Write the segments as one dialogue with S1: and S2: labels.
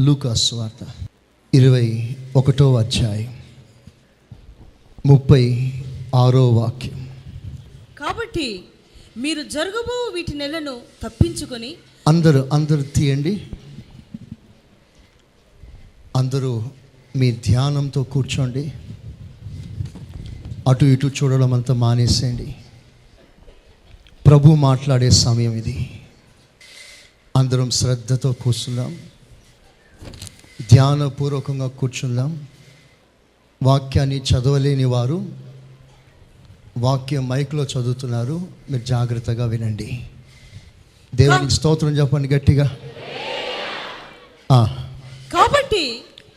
S1: లూకా సువార్త 21వ అధ్యాయం 36వ వాక్యం.
S2: కాబట్టి మీరు జరగబో వీటి నెలను తప్పించుకొని
S1: అందరూ తీయండి. అందరూ మీ ధ్యానంతో కూర్చోండి. అటు ఇటు చూడడం అంతా మానేసేయండి. ప్రభు మాట్లాడే సమయం ఇది. అందరం శ్రద్ధతో కూర్చుందాం, ధ్యానపూర్వకంగా కూర్చుందాం. వాక్యాన్ని చదవలేని వారు వాక్యం మైక్లో చదువుతున్నారు, మీరు జాగ్రత్తగా వినండి. దేవునికి స్తోత్రం చెప్పండి గట్టిగా.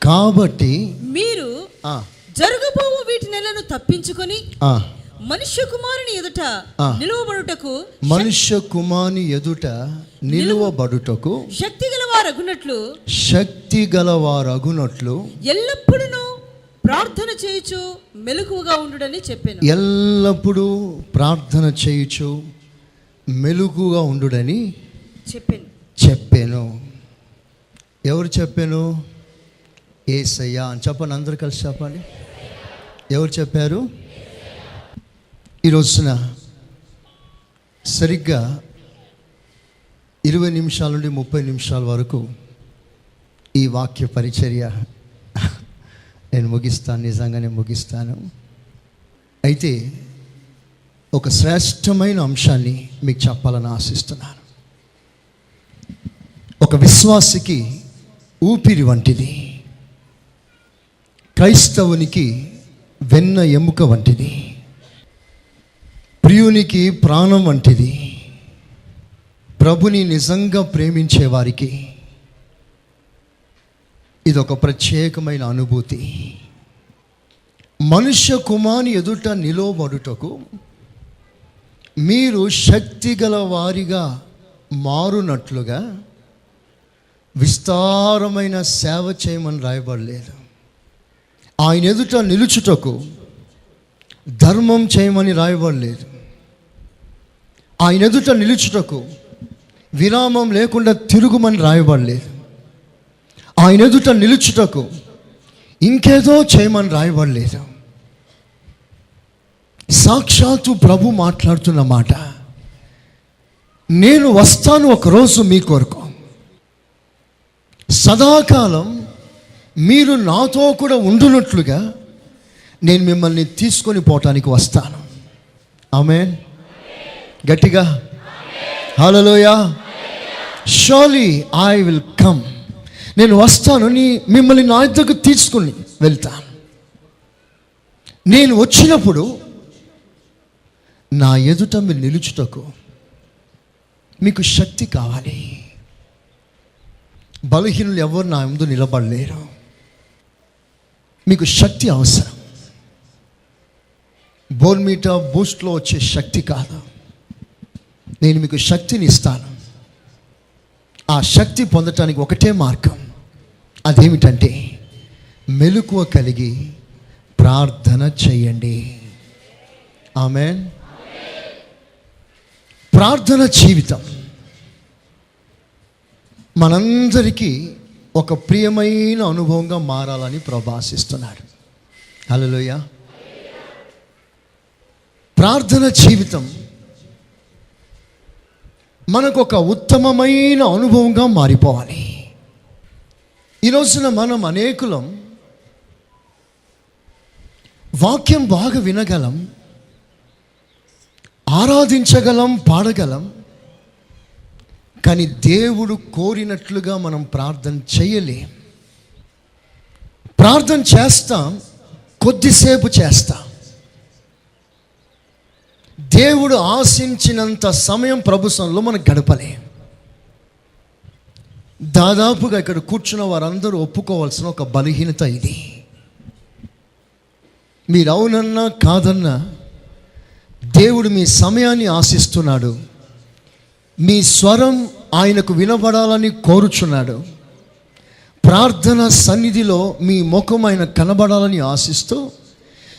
S1: కాబట్టి
S2: మీరు జరగబోవు వీటి నెలను తప్పించుకొని మనుష్య కుమారుని ఎదుట నిలువబడుటకు శక్తి గలవారగునట్లు ఎల్లప్పుడూ ప్రార్థన చేయుచు మెలకువగా ఉండుడని చెప్పాను.
S1: ఎల్లప్పుడూ ప్రార్థన చేయుచు మెలకువగా ఉండుడని చెప్పాను. ఎవరు చెప్పాను? యేసయ్య అని చెప్పండి. అందరూ కలిసి చెప్పండి. ఎవరు చెప్పారు? ఈ రోజున సరిగ్గా 20 నిమిషాల నుండి 30 నిమిషాల వరకు ఈ వాక్య పరిచర్య నేను ముగిస్తాను, నిజంగానే ముగిస్తాను. అయితే ఒక శ్రేష్టమైన అంశాన్ని మీకు చెప్పాలని ఆశిస్తున్నాను. ఒక విశ్వాసికి ఊపిరి వంటిది, క్రైస్తవునికి వెన్న ఎముక వంటిది, ప్రియునికి ప్రాణం వంటిది. ప్రభుని నిజంగా ప్రేమించే వారికి ఇది ఒక ప్రత్యేకమైన అనుభూతి. మనుష్య కుమారుని ఎదుట నిలవబడుటకు మీరు శక్తి గల వారిగా మారునట్లుగా విస్తారమైన సేవ చేయమని రాయబడలేదు. ఆయన ఎదుట నిలుచుటకు ధర్మం చేయమని రాయబడలేదు. ఆయన ఎదుట నిలుచుటకు విరామం లేకుండా తిరుగుమని రాయబడలేదు. ఆయన ఎదుట నిలుచుటకు ఇంకేదో చేయమని రాయబడలేదు. సాక్షాత్తు ప్రభు మాట్లాడుతున్న మాట, నేను వస్తాను ఒకరోజు మీ కొరకు, సదాకాలం మీరు నాతో కూడా ఉండునట్లుగా నేను మిమ్మల్ని తీసుకొని పోవటానికి వస్తాను. ఆమేన్. గట్టిగా hallelujah. Surely I will come. నేను వస్తాను, మిమ్మల్ని నా దగ్గరకు తీసుకుని వెళ్తాను. నేను వచ్చినప్పుడు నా ఎదుట మీరు నిలుచుటకు మీకు శక్తి కావాలి. బలహీనులు ఎవరు నా ముందు నిలబడలేరు. మీకు శక్తి అవసరం. బోర్మీటా బూస్ట్లో వచ్చే శక్తి కాదు. నేను మీకు శక్తిని ఇస్తాను. ఆ శక్తి పొందటానికి ఒకటే మార్గం, అదేమిటంటే మెలకువ కలిగి ప్రార్థన చేయండి. ఆమేన్. ప్రార్థన జీవితం మనందరికీ ఒక ప్రియమైన అనుభవంగా మారాలని ప్రభు ఆశిస్తున్నాడు. హల్లెలూయా. ప్రార్థన జీవితం మనకు ఒక ఉత్తమమైన అనుభవంగా మారిపోవాలి. ఈ రోజున మనం అనేకులం వాక్యం బాగా వినగలం, ఆరాధించగలం, పాడగలం, కానీ దేవుడు కోరినట్లుగా మనం ప్రార్థన చేయలేం. ప్రార్థన చేస్తాం, కొద్దిసేపు చేస్తాం. దేవుడు ఆశించినంత సమయం ప్రభుత్వంలో మనం గడపలేం. దాదాపుగా ఇక్కడ కూర్చున్న వారందరూ ఒప్పుకోవాల్సిన ఒక బలహీనత ఇది. మీరు అవునన్నా కాదన్నా దేవుడు మీ సమయాన్ని ఆశిస్తున్నాడు. మీ స్వరం ఆయనకు వినబడాలని కోరుచున్నాడు. ప్రార్థన సన్నిధిలో మీ ముఖం ఆయన కనబడాలని ఆశిస్తూ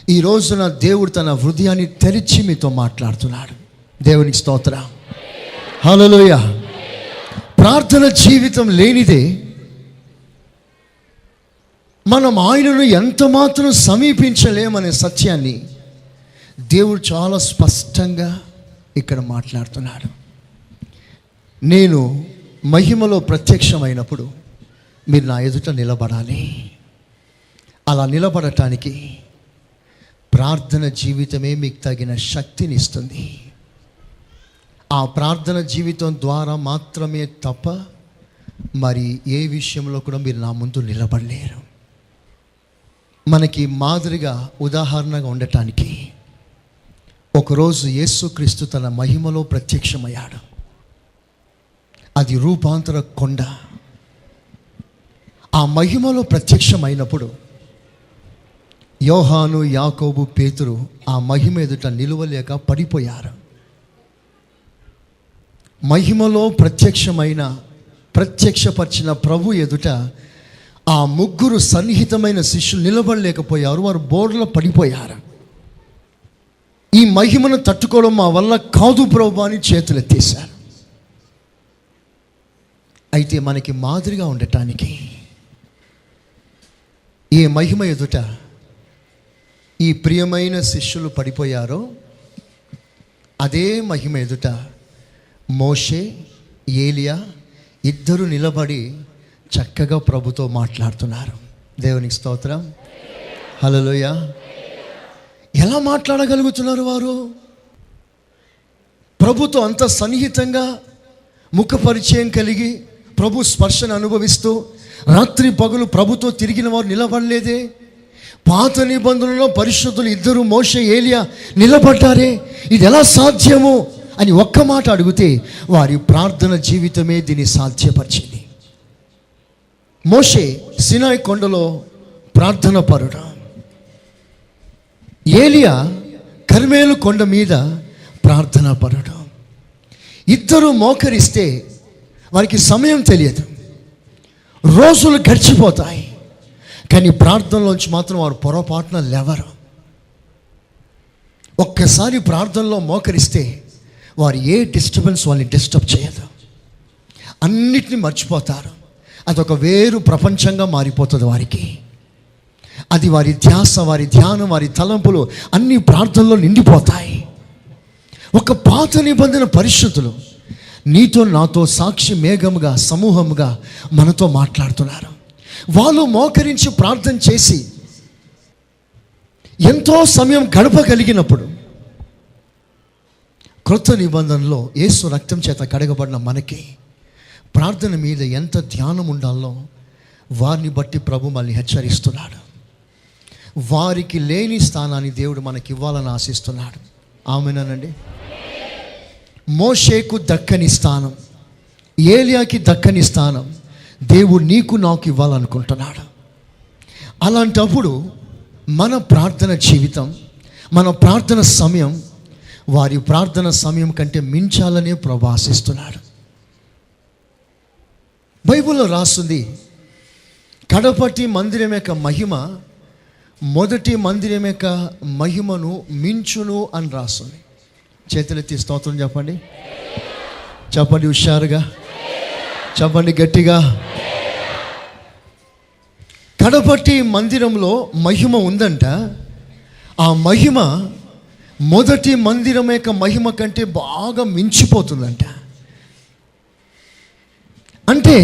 S1: ఈ రోజున దేవుడు తన హృదయాన్ని తెరిచి మీతో మాట్లాడుతున్నాడు. దేవునికి స్తోత్రం. హల్లెలూయా. ప్రార్థన జీవితం లేనిదే మనం ఆయనను ఎంత మాత్రం సమీపించలేమనే సత్యాన్ని దేవుడు చాలా స్పష్టంగా ఇక్కడ మాట్లాడుతున్నాడు. నేను మహిమలో ప్రత్యక్షమైనప్పుడు మీరు నా ఎదుట నిలబడాలి. అలా నిలబడటానికి ప్రార్థన జీవితమే మీకు తగిన శక్తిని ఇస్తుంది. ఆ ప్రార్థన జీవితం ద్వారా మాత్రమే తప్ప మరి ఏ విషయంలో కూడా మీరు నా ముందు నిలబడలేరు. మనకి మాదిరిగా ఉదాహరణగా ఉండటానికి ఒకరోజు యేసుక్రీస్తు తన మహిమలో ప్రత్యక్షమయ్యాడు. అది రూపాంతర కొండ. ఆ మహిమలో ప్రత్యక్షమైనప్పుడు యోహాను, యాకోబు, పేతురు ఆ మహిమ ఎదుట నిలువలేక పడిపోయారు. మహిమలో ప్రత్యక్షపరిచిన ప్రభు ఎదుట ఆ ముగ్గురు సన్నిహితమైన శిష్యులు నిలబడలేకపోయారు. వారు బోర్లో పడిపోయారు. ఈ మహిమను తట్టుకోవడం మా వల్ల కాదు ప్రభు అని చేతులెత్తేశారు. అయితే మనకి మాదిరిగా ఉండటానికి ఏ మహిమ ఎదుట ఈ ప్రియమైన శిష్యులు పడిపోయారో అదే మహిమ ఎదుట మోషే, ఏలియా ఇద్దరు నిలబడి చక్కగా ప్రభుతో మాట్లాడుతున్నారు. దేవునికి స్తోత్రం, హల్లెలూయా. ఎలా మాట్లాడగలుగుతున్నారు వారు? ప్రభుతో అంత సన్నిహితంగా ముఖ పరిచయం కలిగి ప్రభు స్పర్శను అనుభవిస్తూ రాత్రి పగలు ప్రభుతో తిరిగిన వారు నిలబడలేదే? పాత నిబంధనలో పరిశుద్ధులు ఇద్దరు మోషే, ఏలియా నిలబడ్డారే, ఇది ఎలా సాధ్యము అని ఒక్క మాట అడిగితే వారి ప్రార్థన జీవితమే దీన్ని సాధ్యపరిచింది. మోషే సినాయి కొండలో ప్రార్థన పరుడు, ఏలియా కర్మేలు కొండ మీద ప్రార్థన పరుడు. ఇద్దరు మోకరిస్తే వారికి సమయం తెలియదు, రోజులు గడిచిపోతాయి, కానీ ప్రార్థనలోంచి మాత్రం వారు పొరపాటున లేవరు. ఒక్కసారి ప్రార్థనలో మోకరిస్తే వారు ఏ డిస్టర్బెన్స్ వాళ్ళని డిస్టర్బ్ చేయదు. అన్నిటిని మర్చిపోతారు. అదొక వేరు ప్రపంచంగా మారిపోతుంది వారికి. అది వారి ధ్యాస, వారి ధ్యానం, వారి తలంపులు అన్ని ప్రార్థనలో నిండిపోతాయి. ఒక పాత నిబంధన పరిశుద్ధులు నీతో నాతో సాక్షి మేఘముగా సమూహముగా మనతో మాట్లాడుతున్నారు. వాళ్ళు మోకరించి ప్రార్థన చేసి ఎంతో సమయం గడపగలిగినప్పుడు క్రొత్త నిబంధనలో యేసు రక్తం చేత కడగబడిన మనకి ప్రార్థన మీద ఎంత ధ్యానం ఉండాలో వారిని బట్టి ప్రభు మనల్ని హెచ్చరిస్తున్నాడు. వారికి లేని స్థానాన్ని దేవుడు మనకి ఇవ్వాలని ఆశిస్తున్నాడు. ఆమేనండి. మోషేకు దక్కని స్థానం, ఏలియాకి దక్కని స్థానం దేవుడు నీకు నాకు ఇవ్వాలనుకుంటున్నాడు. అలాంటప్పుడు మన ప్రార్థన జీవితం, మన ప్రార్థన సమయం వారి ప్రార్థన సమయం కంటే మించాలనే ప్రభు ఆశిస్తున్నాడు. బైబిల్లో రాస్తుంది, కడపటి మందిరం యొక్క మహిమ మొదటి మందిరం యొక్క మహిమను మించును అని రాస్తుంది. చేతులెత్తి స్తోత్రం చెప్పండి, చెప్పండి హుషారుగా, చెప్పండి గట్టిగా. కడపటి మందిరంలో మహిమ ఉందంట. ఆ మహిమ మొదటి మందిరం యొక్క మహిమ కంటే బాగా మించిపోతుందంట. అంటే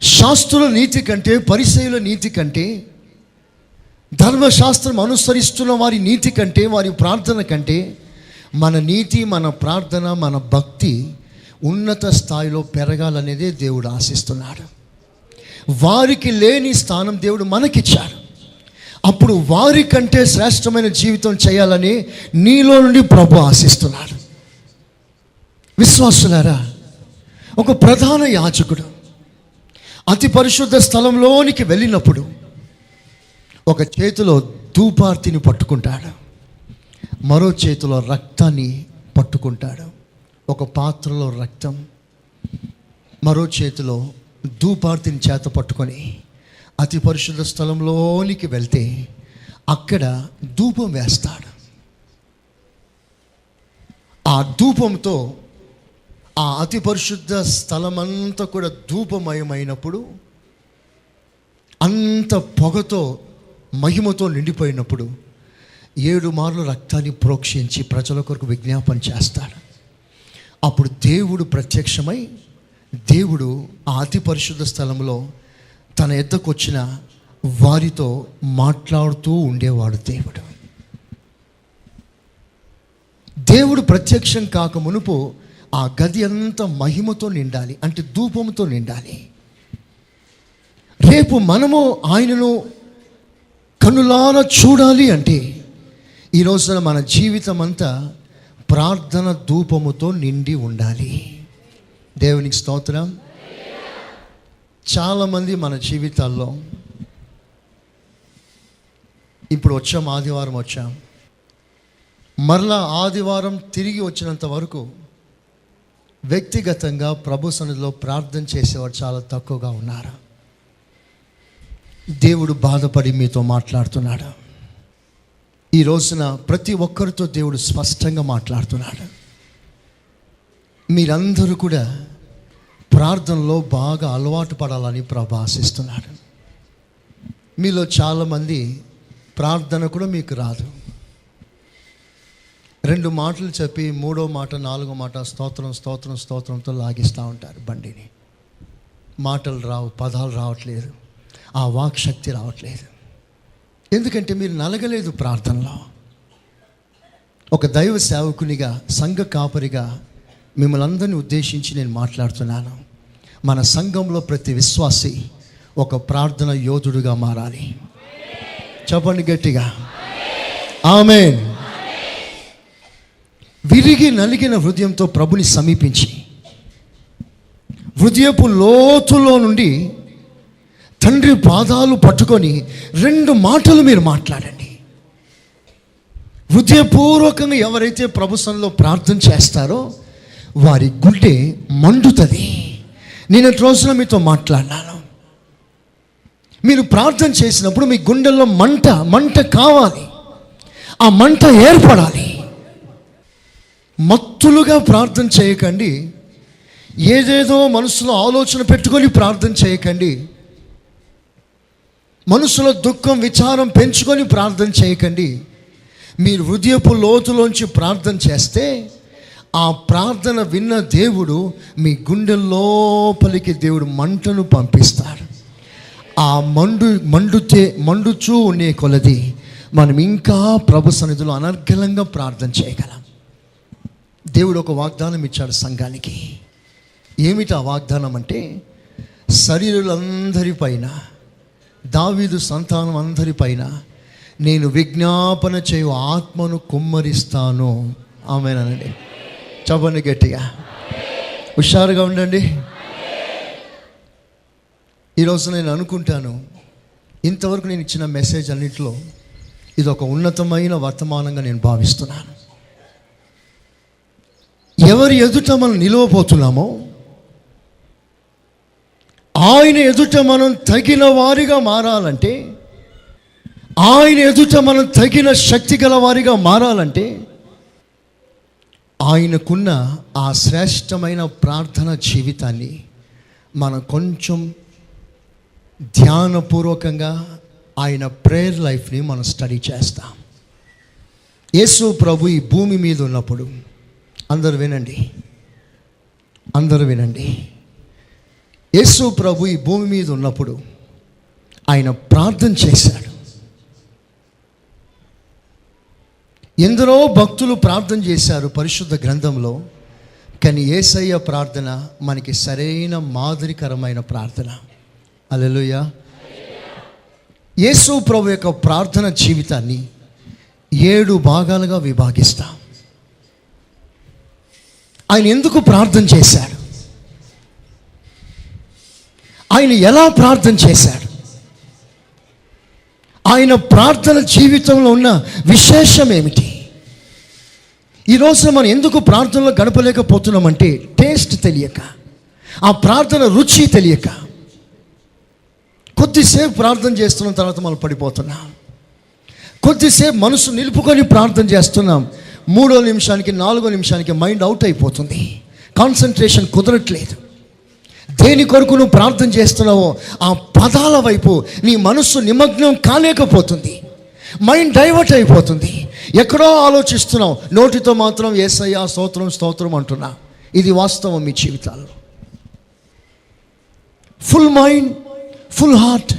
S1: శాస్త్రుల నీతి కంటే, పరిసయ్యుల నీతి కంటే, ధర్మశాస్త్రం అనుసరిస్తున్న వారి నీతి కంటే, వారి ప్రార్థన కంటే మన నీతి, మన ప్రార్థన, మన భక్తి ఉన్నత స్థాయిలో పెరగాలనేదే దేవుడు ఆశిస్తున్నాడు. వారికి లేని స్థానం దేవుడు మనకిచ్చాడు. అప్పుడు వారి కంటే శ్రేష్టమైన జీవితం చేయాలని నీలో నుండి ప్రభు ఆశిస్తున్నాడు. విశ్వాసులారా, ఒక ప్రధాన యాజకుడు అతి పరిశుద్ధ స్థలంలోనికి వెళ్ళినప్పుడు ఒక చేతిలో ధూపార్తిని పట్టుకుంటాడు, మరో చేతిలో రక్తాన్ని పట్టుకుంటాడు. ఒక పాత్రలో రక్తం, మరో చేతిలో ధూపార్తిని చేత పట్టుకొని అతి పరిశుద్ధ స్థలంలోనికి వెళ్తే అక్కడ ధూపం వేస్తాడు. ఆ ధూపంతో ఆ అతి పరిశుద్ధ స్థలమంతా కూడా ధూపమయమైనప్పుడు అంత పొగతో మహిమతో నిండిపోయినప్పుడు 7 మార్లు రక్తాన్ని ప్రోక్షించి ప్రజల కొరకు విజ్ఞాపన చేస్తాడు. అప్పుడు దేవుడు ప్రత్యక్షమై, దేవుడు ఆ అతి పరిశుద్ధ స్థలంలో తన ఎద్దకు వచ్చిన వారితో మాట్లాడుతూ ఉండేవాడు. దేవుడు ప్రత్యక్షం కాక మునుపు ఆ గది అంతా మహిమతో నిండాలి, అంటే ధూపంతో నిండాలి. రేపు మనము ఆయనను కనులారా చూడాలి అంటే ఈ రోజున మన జీవితం అంతా ప్రార్థన ధూపముతో నిండి ఉండాలి. దేవునికి స్తోత్రం. చాలామంది మన జీవితాల్లో ఇప్పుడు ఆదివారం వచ్చాం, మరలా ఆదివారం తిరిగి వచ్చినంత వరకు వ్యక్తిగతంగా ప్రభు సన్నిధిలో ప్రార్థన చేసేవారు చాలా తక్కువగా ఉన్నారు. దేవుడు బాధపడి మీతో మాట్లాడుతున్నాడు. ఈ రోజున ప్రతి ఒక్కరితో దేవుడు స్పష్టంగా మాట్లాడుతున్నాడు. మీరందరూ కూడా ప్రార్థనలో బాగా అలవాటు పడాలని ప్రభు ఆశిస్తున్నాడు. మీలో చాలామంది ప్రార్థన కూడా మీకు రాదు. 2 మాటలు చెప్పి 3వ మాట 4వ మాట స్తోత్రం స్తోత్రం స్తోత్రంతో లాగిస్తూ ఉంటారు బండిని. మాటలు రావు, పదాలు రావట్లేదు, ఆ వాక్ శక్తి రావట్లేదు. ఎందుకంటే మీరు నలగలేదు ప్రార్థనలో. ఒక దైవ సేవకునిగా, సంఘ కాపరిగా మిమ్మల్ని అందరినీ ఉద్దేశించి నేను మాట్లాడుతున్నాను. మన సంఘంలో ప్రతి విశ్వాసి ఒక ప్రార్థన యోధుడుగా మారాలి. చెప్పండి గట్టిగా, ఆమేన్. విరిగి నలిగిన హృదయంతో ప్రభుని సమీపించి హృదయపు లోతులో నుండి తండ్రి పాదాలు పట్టుకొని 2 మాటలు మీరు మాట్లాడండి. హృదయపూర్వకంగా ఎవరైతే ప్రభు సన్నిధిలో ప్రార్థన చేస్తారో వారి గుండె మండుతుంది. నేను రోజున మీతో మాట్లాడినాను. మీరు ప్రార్థన చేసినప్పుడు మీ గుండెల్లో మంట కావాలి, ఆ మంట ఏర్పడాలి. మత్తులుగా ప్రార్థన చేయకండి. ఏదేదో మనసులో ఆలోచన పెట్టుకొని ప్రార్థన చేయకండి. మనసులో దుఃఖం విచారం పెంచుకొని ప్రార్థన చేయకండి. మీరు హృదయపు లోతులోంచి ప్రార్థన చేస్తే ఆ ప్రార్థన విన్న దేవుడు మీ గుండె లోపలికి దేవుడు మంటను పంపిస్తాడు. ఆ మండుచూ ఉండే కొలది మనం ఇంకా ప్రభు సన్నిధిలో అనర్గళంగా ప్రార్థన చేయగలం. దేవుడు ఒక వాగ్దానం ఇచ్చాడు సంఘానికి. ఏమిటి ఆ వాగ్దానం అంటే, శరీరులందరిపైన, దావీదు సంతానం అందరిపైన నేను విజ్ఞాపన చేయు ఆత్మను కుమ్మరిస్తాను. ఆమేనండి. చెప్పండి గట్టిగా, హుషారుగా ఉండండి. ఈరోజు నేను అనుకుంటాను, ఇంతవరకు నేను ఇచ్చిన మెసేజ్ అన్నింటిలో ఇది ఒక ఉన్నతమైన వర్తమానంగా నేను భావిస్తున్నాను. ఎవరి ఎదుట మనం నిలవబోతున్నామో ఆయన ఎదుట మనం తగిన వారిగా మారాలంటే, ఆయన ఎదుట మనం తగిన శక్తి గల వారిగా మారాలంటే ఆయనకున్న ఆ శ్రేష్టమైన ప్రార్థన జీవితాన్ని మనం కొంచెం ధ్యానపూర్వకంగా ఆయన ప్రేయర్ లైఫ్ని మనం స్టడీ చేస్తాం. యేసు ప్రభు ఈ భూమి మీద ఉన్నప్పుడు, అందరూ వినండి, యేసు ప్రభు ఈ భూమి మీద ఉన్నప్పుడు ఆయన ప్రార్థన చేశాడు. ఎందరో భక్తులు ప్రార్థన చేశారు పరిశుద్ధ గ్రంథంలో, కానీ యేసయ్య ప్రార్థన మనకి సరైన మాదిరికరమైన ప్రార్థన. హల్లెలూయా. యేసు ప్రభు యొక్క ప్రార్థన జీవితాన్ని 7 భాగాలుగా విభాగిస్తాం. ఆయన ఎందుకు ప్రార్థన చేశాడు, ఆయన ఎలా ప్రార్థన చేశాడు, ఆయన ప్రార్థన జీవితంలో ఉన్న విశేషం ఏమిటి? ఈరోజు మనం ఎందుకు ప్రార్థనలో గడపలేకపోతున్నామంటే టేస్ట్ తెలియక, ఆ ప్రార్థన రుచి తెలియక. కొద్దిసేపు ప్రార్థన చేస్తున్న తర్వాత మనం పడిపోతున్నాం. కొద్దిసేపు మనసు నిలుపుకొని ప్రార్థన చేస్తున్నాం, 3వ నిమిషానికి 4వ నిమిషానికి మైండ్ అవుట్ అయిపోతుంది. కాన్సన్ట్రేషన్ కుదరట్లేదు. దేని కొరకు నువ్వు ప్రార్థన చేస్తున్నావో ఆ పదాల వైపు నీ మనస్సు నిమగ్నం కాలేకపోతుంది. మైండ్ డైవర్ట్ అయిపోతుంది. ఎక్కడో ఆలోచిస్తున్నావు, నోటితో మాత్రం యేసయ్యా స్తోత్రం స్తోత్రం అంటున్నా. ఇది వాస్తవం మీ జీవితాల్లో. ఫుల్ మైండ్, ఫుల్ హార్ట్,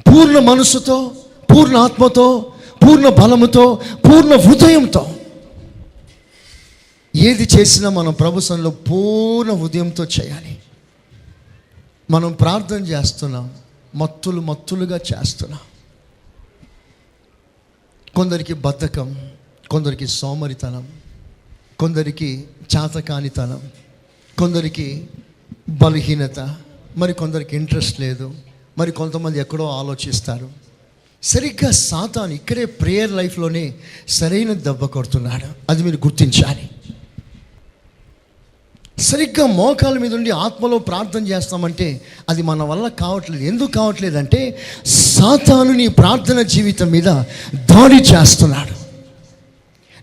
S1: పూర్ణ మనస్సుతో, పూర్ణ ఆత్మతో, పూర్ణ బలముతో, పూర్ణ హృదయంతో ఏది చేసినా మనం ప్రభు సన్నిధిలో పూర్ణ హృదయంతో చేయాలి. మనం ప్రార్థన చేస్తున్నాం, మత్తులుగా చేస్తున్నాం. కొందరికి బద్ధకం, కొందరికి సోమరితనం, కొందరికి చాతకానితనం, కొందరికి బలహీనత, మరి కొందరికి ఇంట్రెస్ట్ లేదు, మరి కొంతమంది ఎక్కడో ఆలోచిస్తారు. సరిగ్గా సాతాను ఇక్కడే ప్రేయర్ లైఫ్లోనే సరైన దెబ్బ కొడుతున్నాడు. అది మీరు గుర్తించాలి. సరిగ్గా మోకాల మీద ఉండి ఆత్మలో ప్రార్థన చేస్తామంటే అది మన వల్ల కావట్లేదు. ఎందుకు కావట్లేదంటే సాతాను నీ ప్రార్థన జీవితం మీద దాడి చేస్తున్నాడు.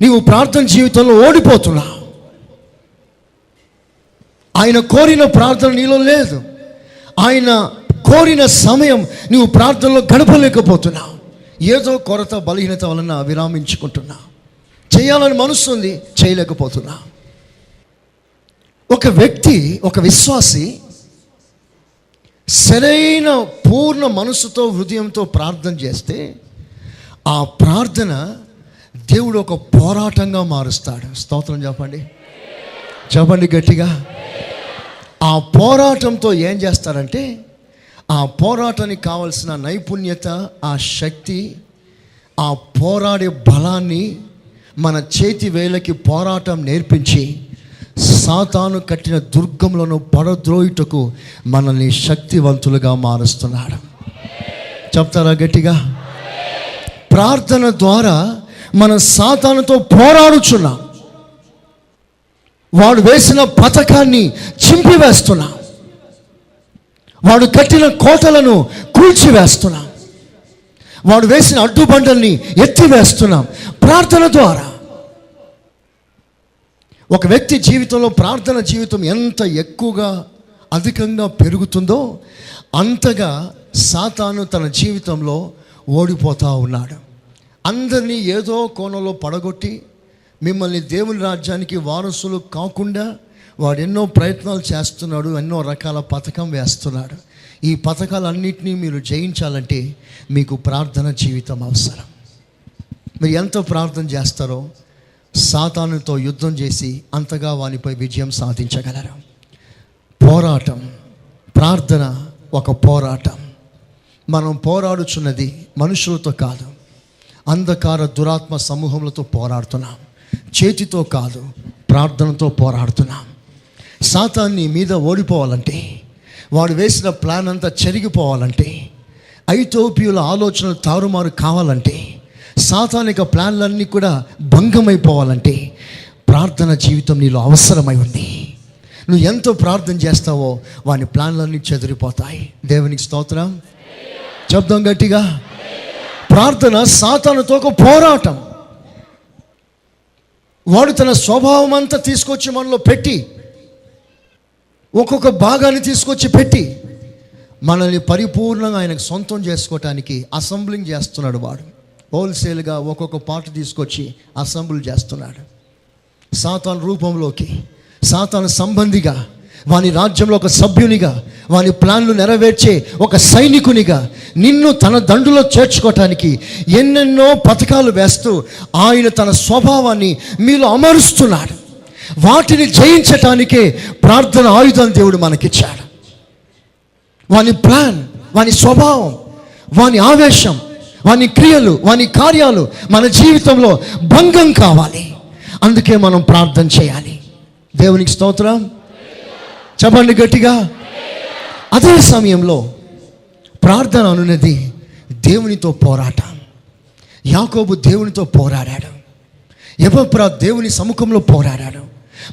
S1: నీవు ప్రార్థన జీవితంలో ఓడిపోతున్నావు. ఆయన కోరిన ప్రార్థన నీలో లేదు. ఆయన కోరిన సమయం నీవు ప్రార్థనలో గడపలేకపోతున్నావు. ఏదో కొరత, బలహీనత వలన విరామించుకుంటున్నావు. చేయాలని మనసు ఉంది, చేయలేకపోతున్నావు. ఒక వ్యక్తి, ఒక విశ్వాసి సరైన పూర్ణ మనసుతో, హృదయంతో ప్రార్థన చేస్తే ఆ ప్రార్థన దేవుడు ఒక పోరాటంగా మారుస్తాడు. స్తోత్రం చెప్పండి, చెప్పండి గట్టిగా. ఆ పోరాటంతో ఏం చేస్తారంటే ఆ పోరాటానికి కావలసిన నైపుణ్యత, ఆ శక్తి, ఆ పోరాడే బలాన్ని మన చేతి వేలకి పోరాటం నేర్పించి సాతాను కట్టిన దుర్గములను పడద్రోయుటకు మనల్ని శక్తివంతులుగా మారుస్తున్నాడు. చెప్తారా గట్టిగా? ప్రార్థన ద్వారా మనం సాతానుతో పోరాడుచున్నాం. వాడు వేసిన పథకాన్ని చింపివేస్తున్నాం. వాడు కట్టిన కోటలను కూల్చివేస్తున్నాం. వాడు వేసిన అడ్డుబండల్ని ఎత్తివేస్తున్నాం ప్రార్థన ద్వారా. ఒక వ్యక్తి జీవితంలో ప్రార్థన జీవితం ఎంత ఎక్కువగా, అధికంగా పెరుగుతుందో అంతగా సాతాను తన జీవితంలో ఓడిపోతూ ఉన్నాడు. అందరినీ ఏదో కోణంలో పడగొట్టి మిమ్మల్ని దేవుని రాజ్యానికి వారసులు కాకుండా వాడు ఎన్నో ప్రయత్నాలు చేస్తున్నాడు, ఎన్నో రకాల పథకం వేస్తున్నాడు. ఈ పథకాలన్నింటినీ మీరు జయించాలంటే మీకు ప్రార్థన జీవితం అవసరం. మీరు ఎంత ప్రార్థన చేస్తారో సాతానుతో యుద్ధం చేసి అంతగా వానిపై విజయం సాధించగలరు. పోరాటం, ప్రార్థన ఒక పోరాటం. మనం పోరాడుచున్నది మనుషులతో కాదు, అంధకార దురాత్మ సమూహములతో పోరాడుతున్నాం. చేతితో కాదు, ప్రార్థనతో పోరాడుతున్నాం. సాతాన్ని మీద ఓడిపోవాలంటే, వాడు వేసిన ప్లాన్ అంతా చెరిగిపోవాలంటే, ఐతోపియుల ఆలోచనలు తారుమారు కావాలంటే, సాతానిక ప్లాన్లన్నీ కూడా భంగమైపోవాలంటే ప్రార్థన జీవితం నీలో అవసరమై ఉంది. నువ్వు ఎంతో ప్రార్థన చేస్తావో వాని ప్లాన్లన్నీ చెదిరిపోతాయి. దేవునికి స్తోత్రం చెప్దాం గట్టిగా. ప్రార్థన సాతానుతో ఒక పోరాటం. వాడు తన స్వభావం అంతా తీసుకొచ్చి మనలో పెట్టి, ఒక్కొక్క భాగాన్ని తీసుకొచ్చి పెట్టి మనల్ని పరిపూర్ణంగా ఆయనకు సొంతం చేసుకోవటానికి అసెంబ్లింగ్ చేస్తున్నాడు. వాడు హోల్సేల్గా ఒక్కొక్క పార్ట్ తీసుకొచ్చి అసెంబుల్ చేస్తున్నాడు. సాతాను రూపంలోకి, సాతాను సంబంధిగా, వాని రాజ్యంలో ఒక సభ్యునిగా, వాని ప్లాన్లు నెరవేర్చే ఒక సైనికునిగా నిన్ను తన దండులో చేర్చుకోవటానికి ఎన్నెన్నో పథకాలు వేస్తూ ఆయన తన స్వభావాన్ని మీలో అమరుస్తున్నాడు. వాటిని జయించటానికే ప్రార్థన ఆయుధం దేవుడు మనకిచ్చాడు. వాని ప్లాన్, వాని స్వభావం, వాని ఆవేశం, వాని క్రియలు, వాని కార్యాలు మన జీవితంలో భంగం కావాలి. అందుకే మనం ప్రార్థన చేయాలి. దేవునికి స్తోత్రం చెప్పండి గట్టిగా. అదే సమయంలో ప్రార్థన అనున్నది దేవునితో పోరాటం. యాకోబు దేవునితో పోరాడాడు, ఎపఫ్రా దేవుని సముఖంలో పోరాడాడు.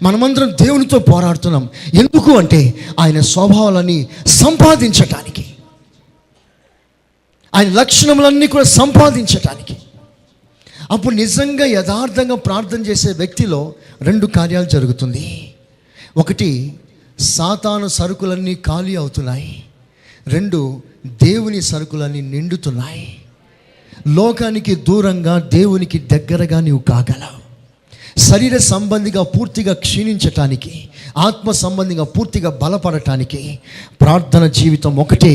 S1: మనమందరం దేవునితో పోరాడుతున్నాం. ఎందుకు అంటే ఆయన స్వభావాలని సంపాదించటానికి, ఆయన లక్షణములన్నీ కూడా సంపాదించటానికి. అప్పుడు నిజంగా యథార్థంగా ప్రార్థన చేసే వ్యక్తిలో రెండు కార్యాలు జరుగుతుంది. ఒకటి, సాతాను సరుకులన్నీ ఖాళీ అవుతున్నాయి. 2, దేవుని సరుకులన్నీ నిండుతున్నాయి. లోకానికి దూరంగా దేవునికి దగ్గరగా నీవు కాగలవు. శరీర సంబంధిగా పూర్తిగా క్షీణించటానికి, ఆత్మ సంబంధిగా పూర్తిగా బలపడటానికి ప్రార్థన జీవితం ఒకటే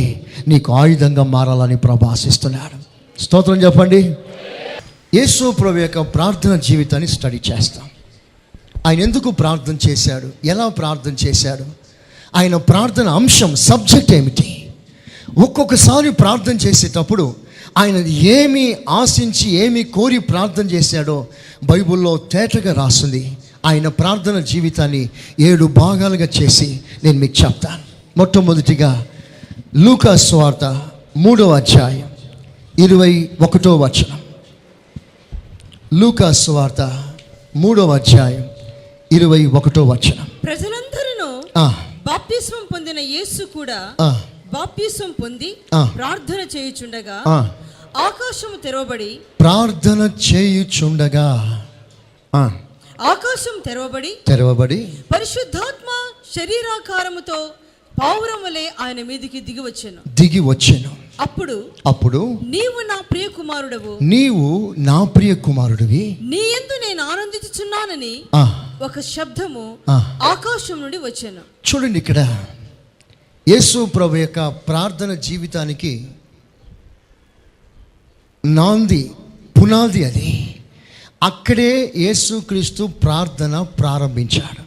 S1: నీకు ఆయుధంగా మారాలని ప్రభు ఆశిస్తున్నాడు. స్తోత్రం చెప్పండి. యేసు ప్రభు యొక్క ప్రార్థన జీవితాన్ని స్టడీ చేస్తాం. ఆయన ఎందుకు ప్రార్థన చేశాడు, ఎలా ప్రార్థన చేశాడు, ఆయన ప్రార్థన అంశం సబ్జెక్ట్ ఏమిటి. ఒక్కొక్కసారి ప్రార్థన చేసేటప్పుడు ఆయన ఏమి ఆశించి ఏమి కోరి ప్రార్థన చేశాడో బైబిల్లో తేటగా రాస్తుంది. ఆయన ప్రార్థన జీవితాన్ని 7 భాగాలుగా చేసి నేను మీకు చెప్తాను. మొట్టమొదటిగా లూకా సువార్త 3వ అధ్యాయం 21వ వచనం. లూకా సువార్త 3వ అధ్యాయం 21వ వచనం.
S2: ప్రజలందరూ బాప్తిస్మం పొందిన యేసు కూడా బాప్తిస్మం పొంది ప్రార్థన చేయుచుండగా ఆకాశము తెరవబడి ఆకాశం తెరవబడి పరిశుద్ధాత్మ శరీరాకారముతో పావురం వలె ఆయన మీదికి దిగి వచ్చెను. అప్పుడు నీవు నా ప్రియ కుమారుడవు, నీ యందు నేను ఆనందించుచున్నానని ఒక శబ్దము ఆకాశం నుండి వచ్చెను.
S1: చూడండి, ఇక్కడ యేసు ప్రభు యొక్క ప్రార్థన జీవితానికి నాంది, పునాది అది. అక్కడే యేసుక్రీస్తు ప్రార్థన ప్రారంభించాడు.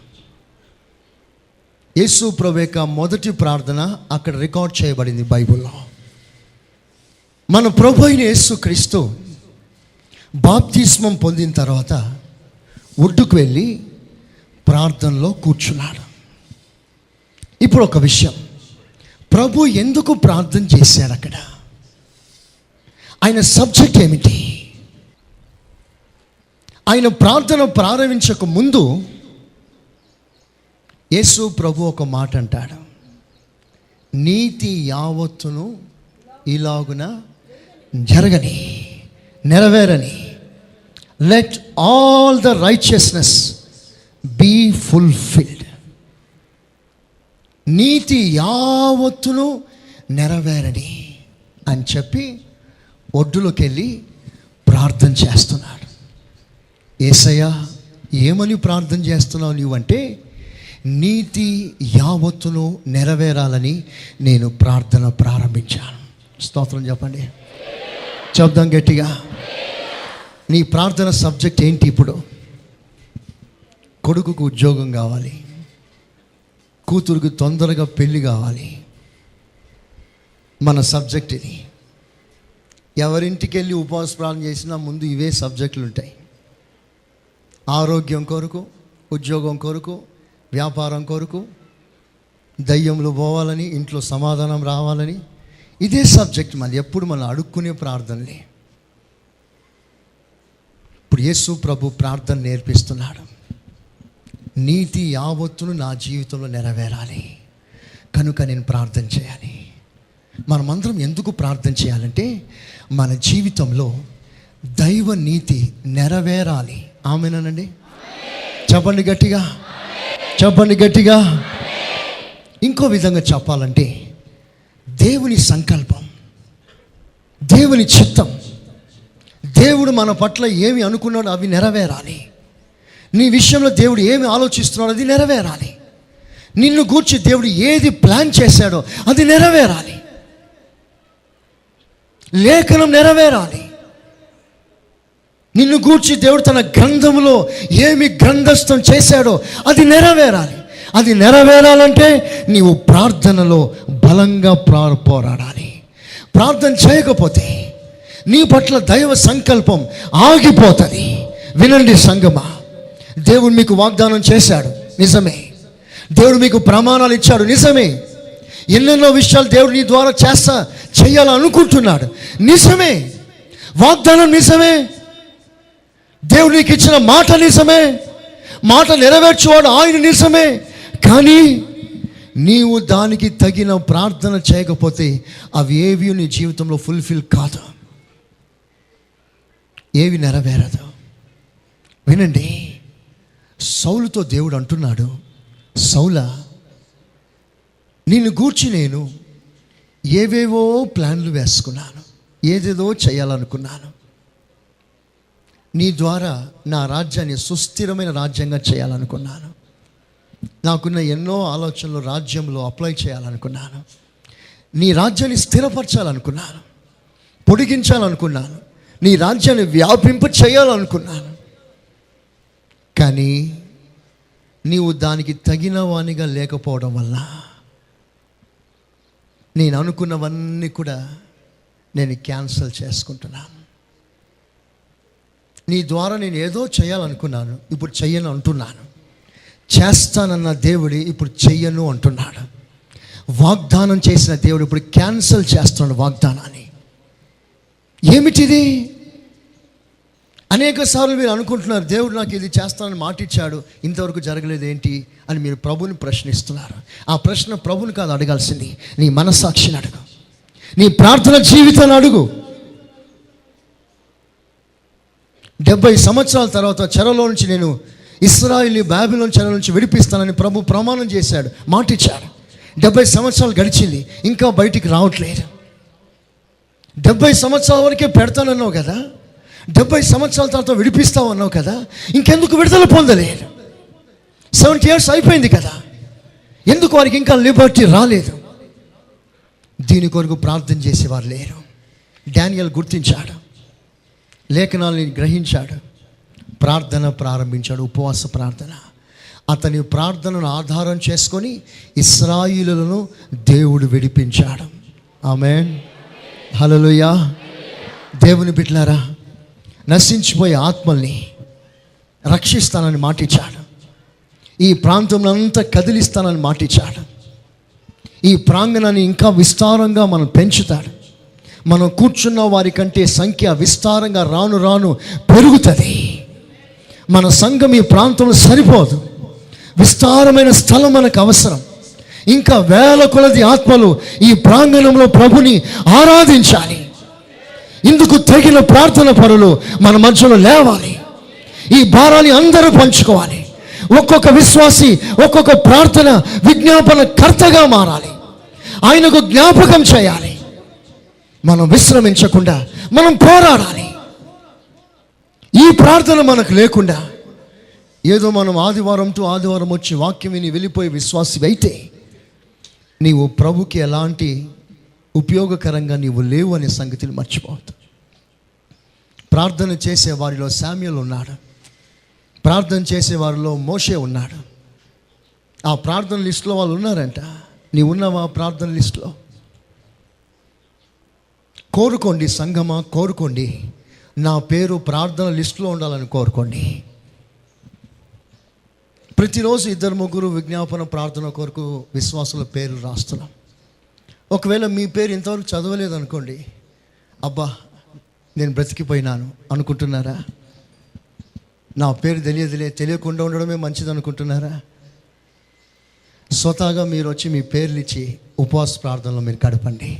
S1: యేసు ప్రభు యొక్క మొదటి ప్రార్థన అక్కడ రికార్డ్ చేయబడింది బైబిల్లో. మన ప్రభు అయిన యేసుక్రీస్తు బాప్తిస్మం పొందిన తర్వాత ఒడ్డుకు వెళ్ళి ప్రార్థనలో కూర్చున్నాడు. ఇప్పుడు ఒక విషయం, ప్రభు ఎందుకు ప్రార్థన చేశాడు అక్కడ, ఆయన సబ్జెక్ట్ ఏమిటి? ఆయన ప్రార్థన ప్రారంభించక ముందు యేసు ప్రభు ఒక మాట అంటాడు, నీతి యావత్తును ఇలాగున జరగని, నెరవేరని, let all the righteousness be fulfilled. నీతి యావత్తును నెరవేరని అని చెప్పి ఒడ్డులోకి వెళ్ళి ప్రార్థన చేస్తున్నాడు. యేసయ్య, ఏమని ప్రార్థన చేస్తున్నావు నీవంటే, నీతి యావత్తును నెరవేరాలని నేను ప్రార్థన ప్రారంభించాను. స్తోత్రం చెప్పండి, చెప్దాం గట్టిగా. నీ ప్రార్థన సబ్జెక్ట్ ఏంటి? ఇప్పుడు కొడుకుకు ఉద్యోగం కావాలి, కూతురుకు తొందరగా పెళ్ళి కావాలి. మన సబ్జెక్ట్ ఇది. ఎవరింటికి వెళ్ళి ఉపవాస ప్రార్థన చేసినా ముందు ఇవే సబ్జెక్టులు ఉంటాయి. ఆరోగ్యం కొరకు, ఉద్యోగం కొరకు, వ్యాపారం కొరకు, దయ్యములు పోవాలని, ఇంట్లో సమాధానం రావాలని, ఇదే సబ్జెక్ట్. మళ్ళీ ఎప్పుడు మనం అడుక్కునే ప్రార్థనలే. ఇప్పుడు యేసు ప్రభు ప్రార్థన నేర్పిస్తున్నాడు. నీతి యావత్తును నా జీవితంలో నెరవేరాలి కనుక నేను ప్రార్థన చేయాలి. మనమందరం ఎందుకు ప్రార్థన చేయాలంటే, మన జీవితంలో దైవ నీతి నెరవేరాలి. ఆమేనండి, చెప్పండి గట్టిగా, చెప్పండి గట్టిగా. ఇంకో విధంగా చెప్పాలంటే, దేవుని సంకల్పం, దేవుని చిత్తం, దేవుడు మన పట్ల ఏమి అనుకున్నాడో అవి నెరవేరాలి. నీ విషయంలో దేవుడు ఏమి ఆలోచిస్తున్నాడో అది నెరవేరాలి. నిన్ను గూర్చి దేవుడు ఏది ప్లాన్ చేశాడో అది నెరవేరాలి. లేఖనం నెరవేరాలి. నిన్ను గూర్చి దేవుడు తన గ్రంథములో ఏమి గ్రంథస్థం చేశాడో అది నెరవేరాలి. అది నెరవేరాలంటే నీవు ప్రార్థనలో బలంగా పోరాడాలి. ప్రార్థన చేయకపోతే నీ పట్ల దైవ సంకల్పం ఆగిపోతుంది. వినండి సంగమా, దేవుడు మీకు వాగ్దానం చేశాడు, నిజమే. దేవుడు మీకు ప్రమాణాలు ఇచ్చాడు, నిజమే. ఎన్నెన్నో విషయాలు దేవుడు నీ ద్వారా చేయాలనుకుంటున్నాడు, నిజమే. వాగ్దానం నిజమే. దేవుడు నీకు ఇచ్చిన మాట నిజమే. మాట నెరవేర్చేవాడు ఆయన నిజమే. కానీ నీవు దానికి తగిన ప్రార్థన చేయకపోతే అవి ఏవి నీ జీవితంలో ఫుల్ఫిల్ కాదు, ఏవి నెరవేరదు. వినండి, సౌలుతో దేవుడు అంటున్నాడు, సౌలా నిన్ను గూర్చి నేను ఏవేవో ప్లాన్లు వేసుకున్నాను, ఏదేదో చేయాలనుకున్నాను. నీ ద్వారా నా రాజ్యాన్ని సుస్థిరమైన రాజ్యంగా చేయాలనుకున్నాను. నాకున్న ఎన్నో ఆలోచనలు రాజ్యంలో అప్లై చేయాలనుకున్నాను. నీ రాజ్యాన్ని స్థిరపరచాలనుకున్నాను, పొడిగించాలనుకున్నాను, నీ రాజ్యాన్ని వ్యాపింప చేయాలనుకున్నాను. కానీ నీవు దానికి తగిన వానిగా లేకపోవడం వల్ల నేను అనుకున్నవన్నీ కూడా నేను క్యాన్సిల్ చేసుకుంటున్నాను. నీ ద్వారా నేను ఏదో చేయాలనుకున్నాను, ఇప్పుడు చెయ్యను అంటున్నాను. చేస్తానన్న దేవుడు ఇప్పుడు చెయ్యను అంటున్నాడు. వాగ్దానం చేసిన దేవుడు ఇప్పుడు క్యాన్సిల్ చేస్తున్నాడు వాగ్దానాన్ని. ఏమిటిది? అనేక సార్లు మీరు అనుకుంటున్నారు, దేవుడు నాకు ఇది చేస్తానని మాట ఇచ్చాడు, ఇంతవరకు జరగలేదు ఏంటి అని మీరు ప్రభుని ప్రశ్నిస్తున్నారు. ఆ ప్రశ్న ప్రభుని కాదు అడగాల్సింది, నీ మనస్సాక్షిని అడుగు, నీ ప్రార్థన జీవితాన్ని అడుగు. 70 సంవత్సరాల తర్వాత చెరలో నుంచి నేను ఇశ్రాయేలు బాబిలోను చెర నుంచి విడిపిస్తానని ప్రభు ప్రమాణం చేశాడు, మాట ఇచ్చాడు. 70 సంవత్సరాలు గడిచింది, ఇంకా బయటికి రావట్లేదు. 70 సంవత్సరాల వరకే పెడతానన్నావు కదా, 70 సంవత్సరాల తర్వాత విడిపిస్తావు అన్నావు కదా, ఇంకెందుకు విడుదల పొందలేదు? 70 years అయిపోయింది కదా, ఎందుకు వారికి ఇంకా లిబర్టీ రాలేదు? దీని కొరకు ప్రార్థన చేసేవారు లేరు. డానియల్ గుర్తించాడు, లేఖనాలని గ్రహించాడు, ప్రార్థన ప్రారంభించాడు, ఉపవాస ప్రార్థన. అతని ప్రార్థనను ఆధారం చేసుకొని ఇశ్రాయేలులను దేవుడు విడిపించాడు. ఆమేన్, హల్లెలూయా. దేవుని బిడ్డలారా, నశించిపోయే ఆత్మల్ని రక్షిస్తానని మాటిచ్చాడు. ఈ ప్రాంతంలో అంతా కదిలిస్తానని మాటిచ్చాడు. ఈ ప్రాంగణాన్ని ఇంకా విస్తారంగా మనం పెంచుతాడు. మనం కూర్చున్న వారి కంటే సంఖ్య విస్తారంగా రాను రాను పెరుగుతుంది. మన సంఘం ఈ ప్రాంతంలో సరిపోదు, విస్తారమైన స్థలం మనకు అవసరం. ఇంకా వేల కొలది ఆత్మలు ఈ ప్రాంగణంలో ప్రభుని ఆరాధించాలి. ఇందుకు తగిన ప్రార్థన పరులు మన మధ్యలో లేవాలి. ఈ భారాన్ని అందరూ పంచుకోవాలి. ఒక్కొక్క విశ్వాసి ఒక్కొక్క ప్రార్థన విజ్ఞాపన కర్తగా మారాలి, ఆయనకు జ్ఞాపకం చేయాలి. మనం విశ్రమించకుండా మనం పోరాడాలి. ఈ ప్రార్థన మనకు లేకుండా ఏదో మనం ఆదివారం టు ఆదివారం వచ్చి వాక్యం విని వెళ్ళిపోయే విశ్వాసి అయితే నీవు ప్రభుకి ఎలాంటి ఉపయోగకరంగా నీవు లేవు అనే సంగతిని మర్చిపోవద్దు. ప్రార్థన చేసే వారిలో శామ్యూయల్ ఉన్నాడు, ప్రార్థన చేసే వారిలో మోషే ఉన్నాడు. ఆ ప్రార్థన లిస్టులో వాళ్ళు ఉన్నారంట. నీవు ఉన్నావా ప్రార్థన లిస్టులో? కోరుకోండి సంఘమా, కోరుకోండి, నా పేరు ప్రార్థన లిస్టులో ఉండాలని కోరుకోండి. ప్రతిరోజు 2-3 విజ్ఞాపన ప్రార్థన కొరకు విశ్వాసుల పేర్లు రాస్తున్నాం. ఒకవేళ మీ పేరు ఇంతవరకు చదవలేదు అనుకోండి, అబ్బా నేను బ్రతికిపోయినాను అనుకుంటున్నారా? నా పేరు తెలియకుండా ఉండడమే మంచిది అనుకుంటున్నారా? స్వతహాగా మీరు వచ్చి మీ పేర్లు ఇచ్చి ఉపవాస ప్రార్థనలో మీరు గడపండి.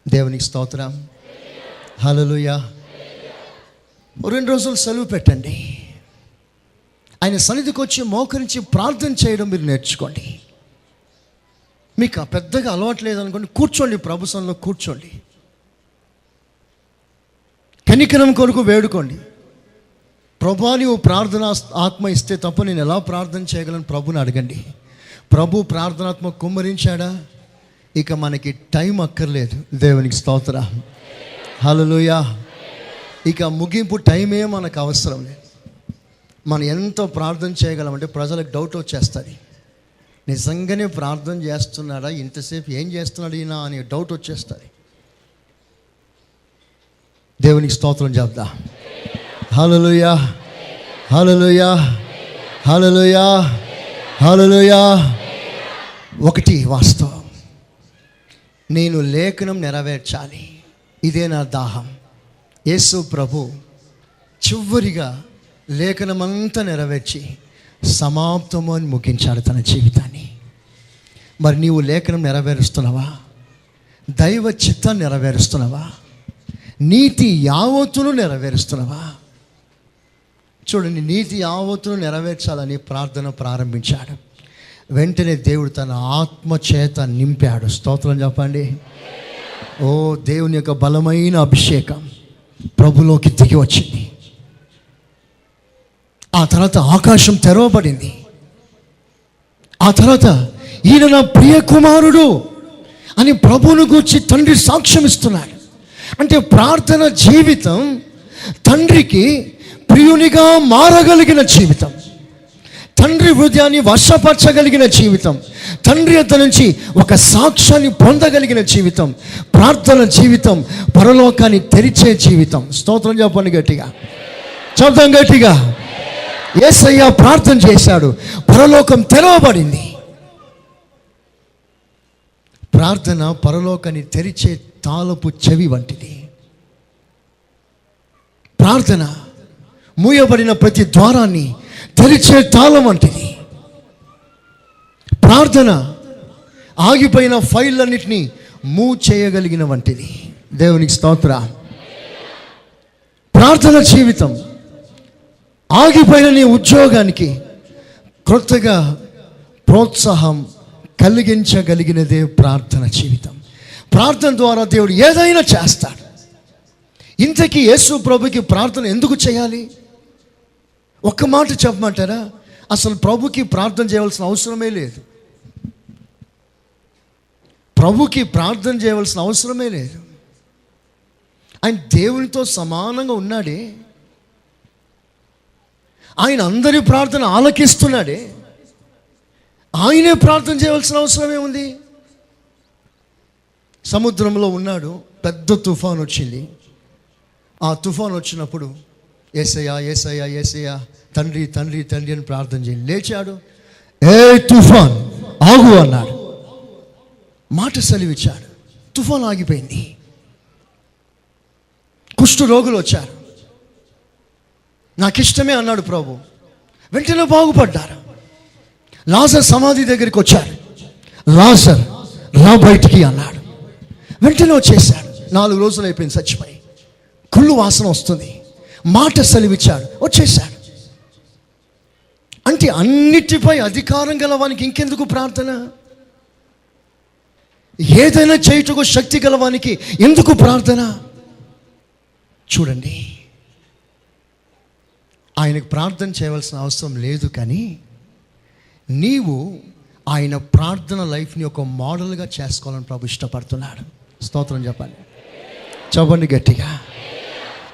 S1: దేవునికి స్తోత్రం, హల్లెలూయా. 2 రోజులు సెలవు పెట్టండి. ఆయన సన్నిధికి వచ్చి మోకరించి ప్రార్థన చేయడం మీరు నేర్చుకోండి. మీకు పెద్దగా అలవాటు లేదనుకోండి, కూర్చోండి, ప్రభు సన్నిధిలో కూర్చోండి. కనికరం కొరకు వేడుకోండి. ప్రభువా నీవు ప్రార్థన ఆత్మ ఇస్తే తప్ప నేను ఎలా ప్రార్థన చేయగలను ప్రభుని అడగండి. ప్రభు ప్రార్థనాత్మ కుమ్మరించాడా, ఇక మనకి టైం అక్కర్లేదు. దేవునికి స్తోత్రం, హల్లెలూయా. ఇక ముగింపు టైమే మనకు అవసరం లేదు. మనం ఎంతో ప్రార్థన చేయగలమంటే ప్రజలకు డౌట్ వచ్చేస్తుంది, నిజంగానే ప్రార్థన చేస్తున్నాడా, ఇంతసేపు ఏం చేస్తున్నాడు ఈయన అని డౌట్ వచ్చేస్తుంది. దేవునికి స్తోత్రం చెప్దా. హల్లెలూయా, హల్లెలూయా, హల్లెలూయా, హల్లెలూయా. ఒకటి వాస్తవం, నేను లేఖనం నెరవేర్చాలి, ఇదే నా దాహం. యేసు ప్రభు చివరిగా లేఖనమంతా నెరవేర్చి సమాప్తము అని ముగించాడు తన జీవితాన్ని. మరి నీవు లేఖనం నెరవేరుస్తున్నావా? దైవ చిత్తాన్ని నెరవేరుస్తున్నావా? నీతి యావత్తును నెరవేరుస్తున్నావా? చూడండి, నీతి యావత్తును నెరవేర్చాలని ప్రార్థన ప్రారంభించాడు. వెంటనే దేవుడు తన ఆత్మ చేత నింపాడు. స్తోత్రం చెప్పండి. ఓ దేవుని యొక్క బలమైన అభిషేకం ప్రభులోకి దిగి వచ్చింది. ఆ తర్వాత ఆకాశం తెరవబడింది. ఆ తర్వాత ఈయన నా ప్రియ కుమారుడు అని ప్రభువును గూర్చి తండ్రి సాక్ష్యం ఇస్తున్నాడు. అంటే ప్రార్థన జీవితం తండ్రికి ప్రియునిగా మారగలిగిన జీవితం, తండ్రి హృదయాన్ని వశపరచగలిగిన జీవితం, తండ్రి వద్ద నుంచి ఒక సాక్ష్యాన్ని పొందగలిగిన జీవితం, ప్రార్థన జీవితం, పరలోకాన్ని తెరిచే జీవితం. స్తోత్రం చెప్పండి గట్టిగా, చెప్తాం గట్టిగా. యేసయ్య ప్రార్థన చేశాడు, పరలోకం తెరవబడింది. ప్రార్థన పరలోకాన్ని తెరిచే తాళపు చెవి వంటిది. ప్రార్థన మూయబడిన ప్రతి ద్వారాన్ని తెరిచే తాళం వంటిది. ప్రార్థన ఆగిపోయిన ఫైళ్ళన్నిటినీ మూవ్ చేయగలిగిన వంటిది. దేవునికి స్తోత్ర. ప్రార్థన జీవితం ఆగిపోయిన నీ ఉద్యోగానికి క్రొత్తగా ప్రోత్సాహం కలిగించగలిగినదే ప్రార్థన జీవితం. ప్రార్థన ద్వారా దేవుడు ఏదైనా చేస్తాడు. ఇంతకీ యేసు ప్రభుకి ప్రార్థన ఎందుకు చేయాలి? ఒక్క మాట చెప్పమంటారా? అసలు ప్రభుకి ప్రార్థన చేయవలసిన అవసరమే లేదు. ప్రభుకి ప్రార్థన చేయవలసిన అవసరమే లేదు. ఆయన దేవునితో సమానంగా ఉన్నాడే. ఆయన అందరి ప్రార్థన ఆలకిస్తున్నాడే. ఆయనే ప్రార్థన చేయవలసిన అవసరమే ఉంది. సముద్రంలో ఉన్నాడు, పెద్ద తుఫాన్ వచ్చింది. ఆ తుఫాన్ వచ్చినప్పుడు యేసయ్యా యేసయ్యా యేసయ్యా తండ్రి తండ్రి తండ్రి అని ప్రార్థన చేయండి. లేచాడు, ఏ తుఫాన్ ఆగు అన్నాడు. మాట సెలవిచ్చాడు, తుఫాన్ ఆగిపోయింది. కుష్ఠ రోగులు వచ్చారు. నాకు ఇష్టమే అన్నాడు ప్రభు. వెంటనే బాగుపడ్డారు. లాజర్ సమాధి దగ్గరికి వచ్చారు. లాజర్ రా బయటికి అన్నాడు. వెంటనే వచ్చేసాడు. 4 రోజులు అయిపోయింది చచ్చిపోయి. కుళ్ళు వాసన వస్తుంది. మాట సెలవిచ్చాడు, వచ్చేసాడు. అంటే అన్నిటిపై అధికారం గలవానికి ఇంకెందుకు ప్రార్థన? ఏదైనా చేయుటకు శక్తి గలవానికి ఎందుకు ప్రార్థన? చూడండి, ఆయనకు ప్రార్థన చేయవలసిన అవసరం లేదు, కానీ నీవు ఆయన ప్రార్థన లైఫ్ని ఒక మోడల్గా చేసుకోవాలని ప్రభు ఇష్టపడుతున్నాడు. స్తోత్రం చెప్పండి, చెప్పండి గట్టిగా.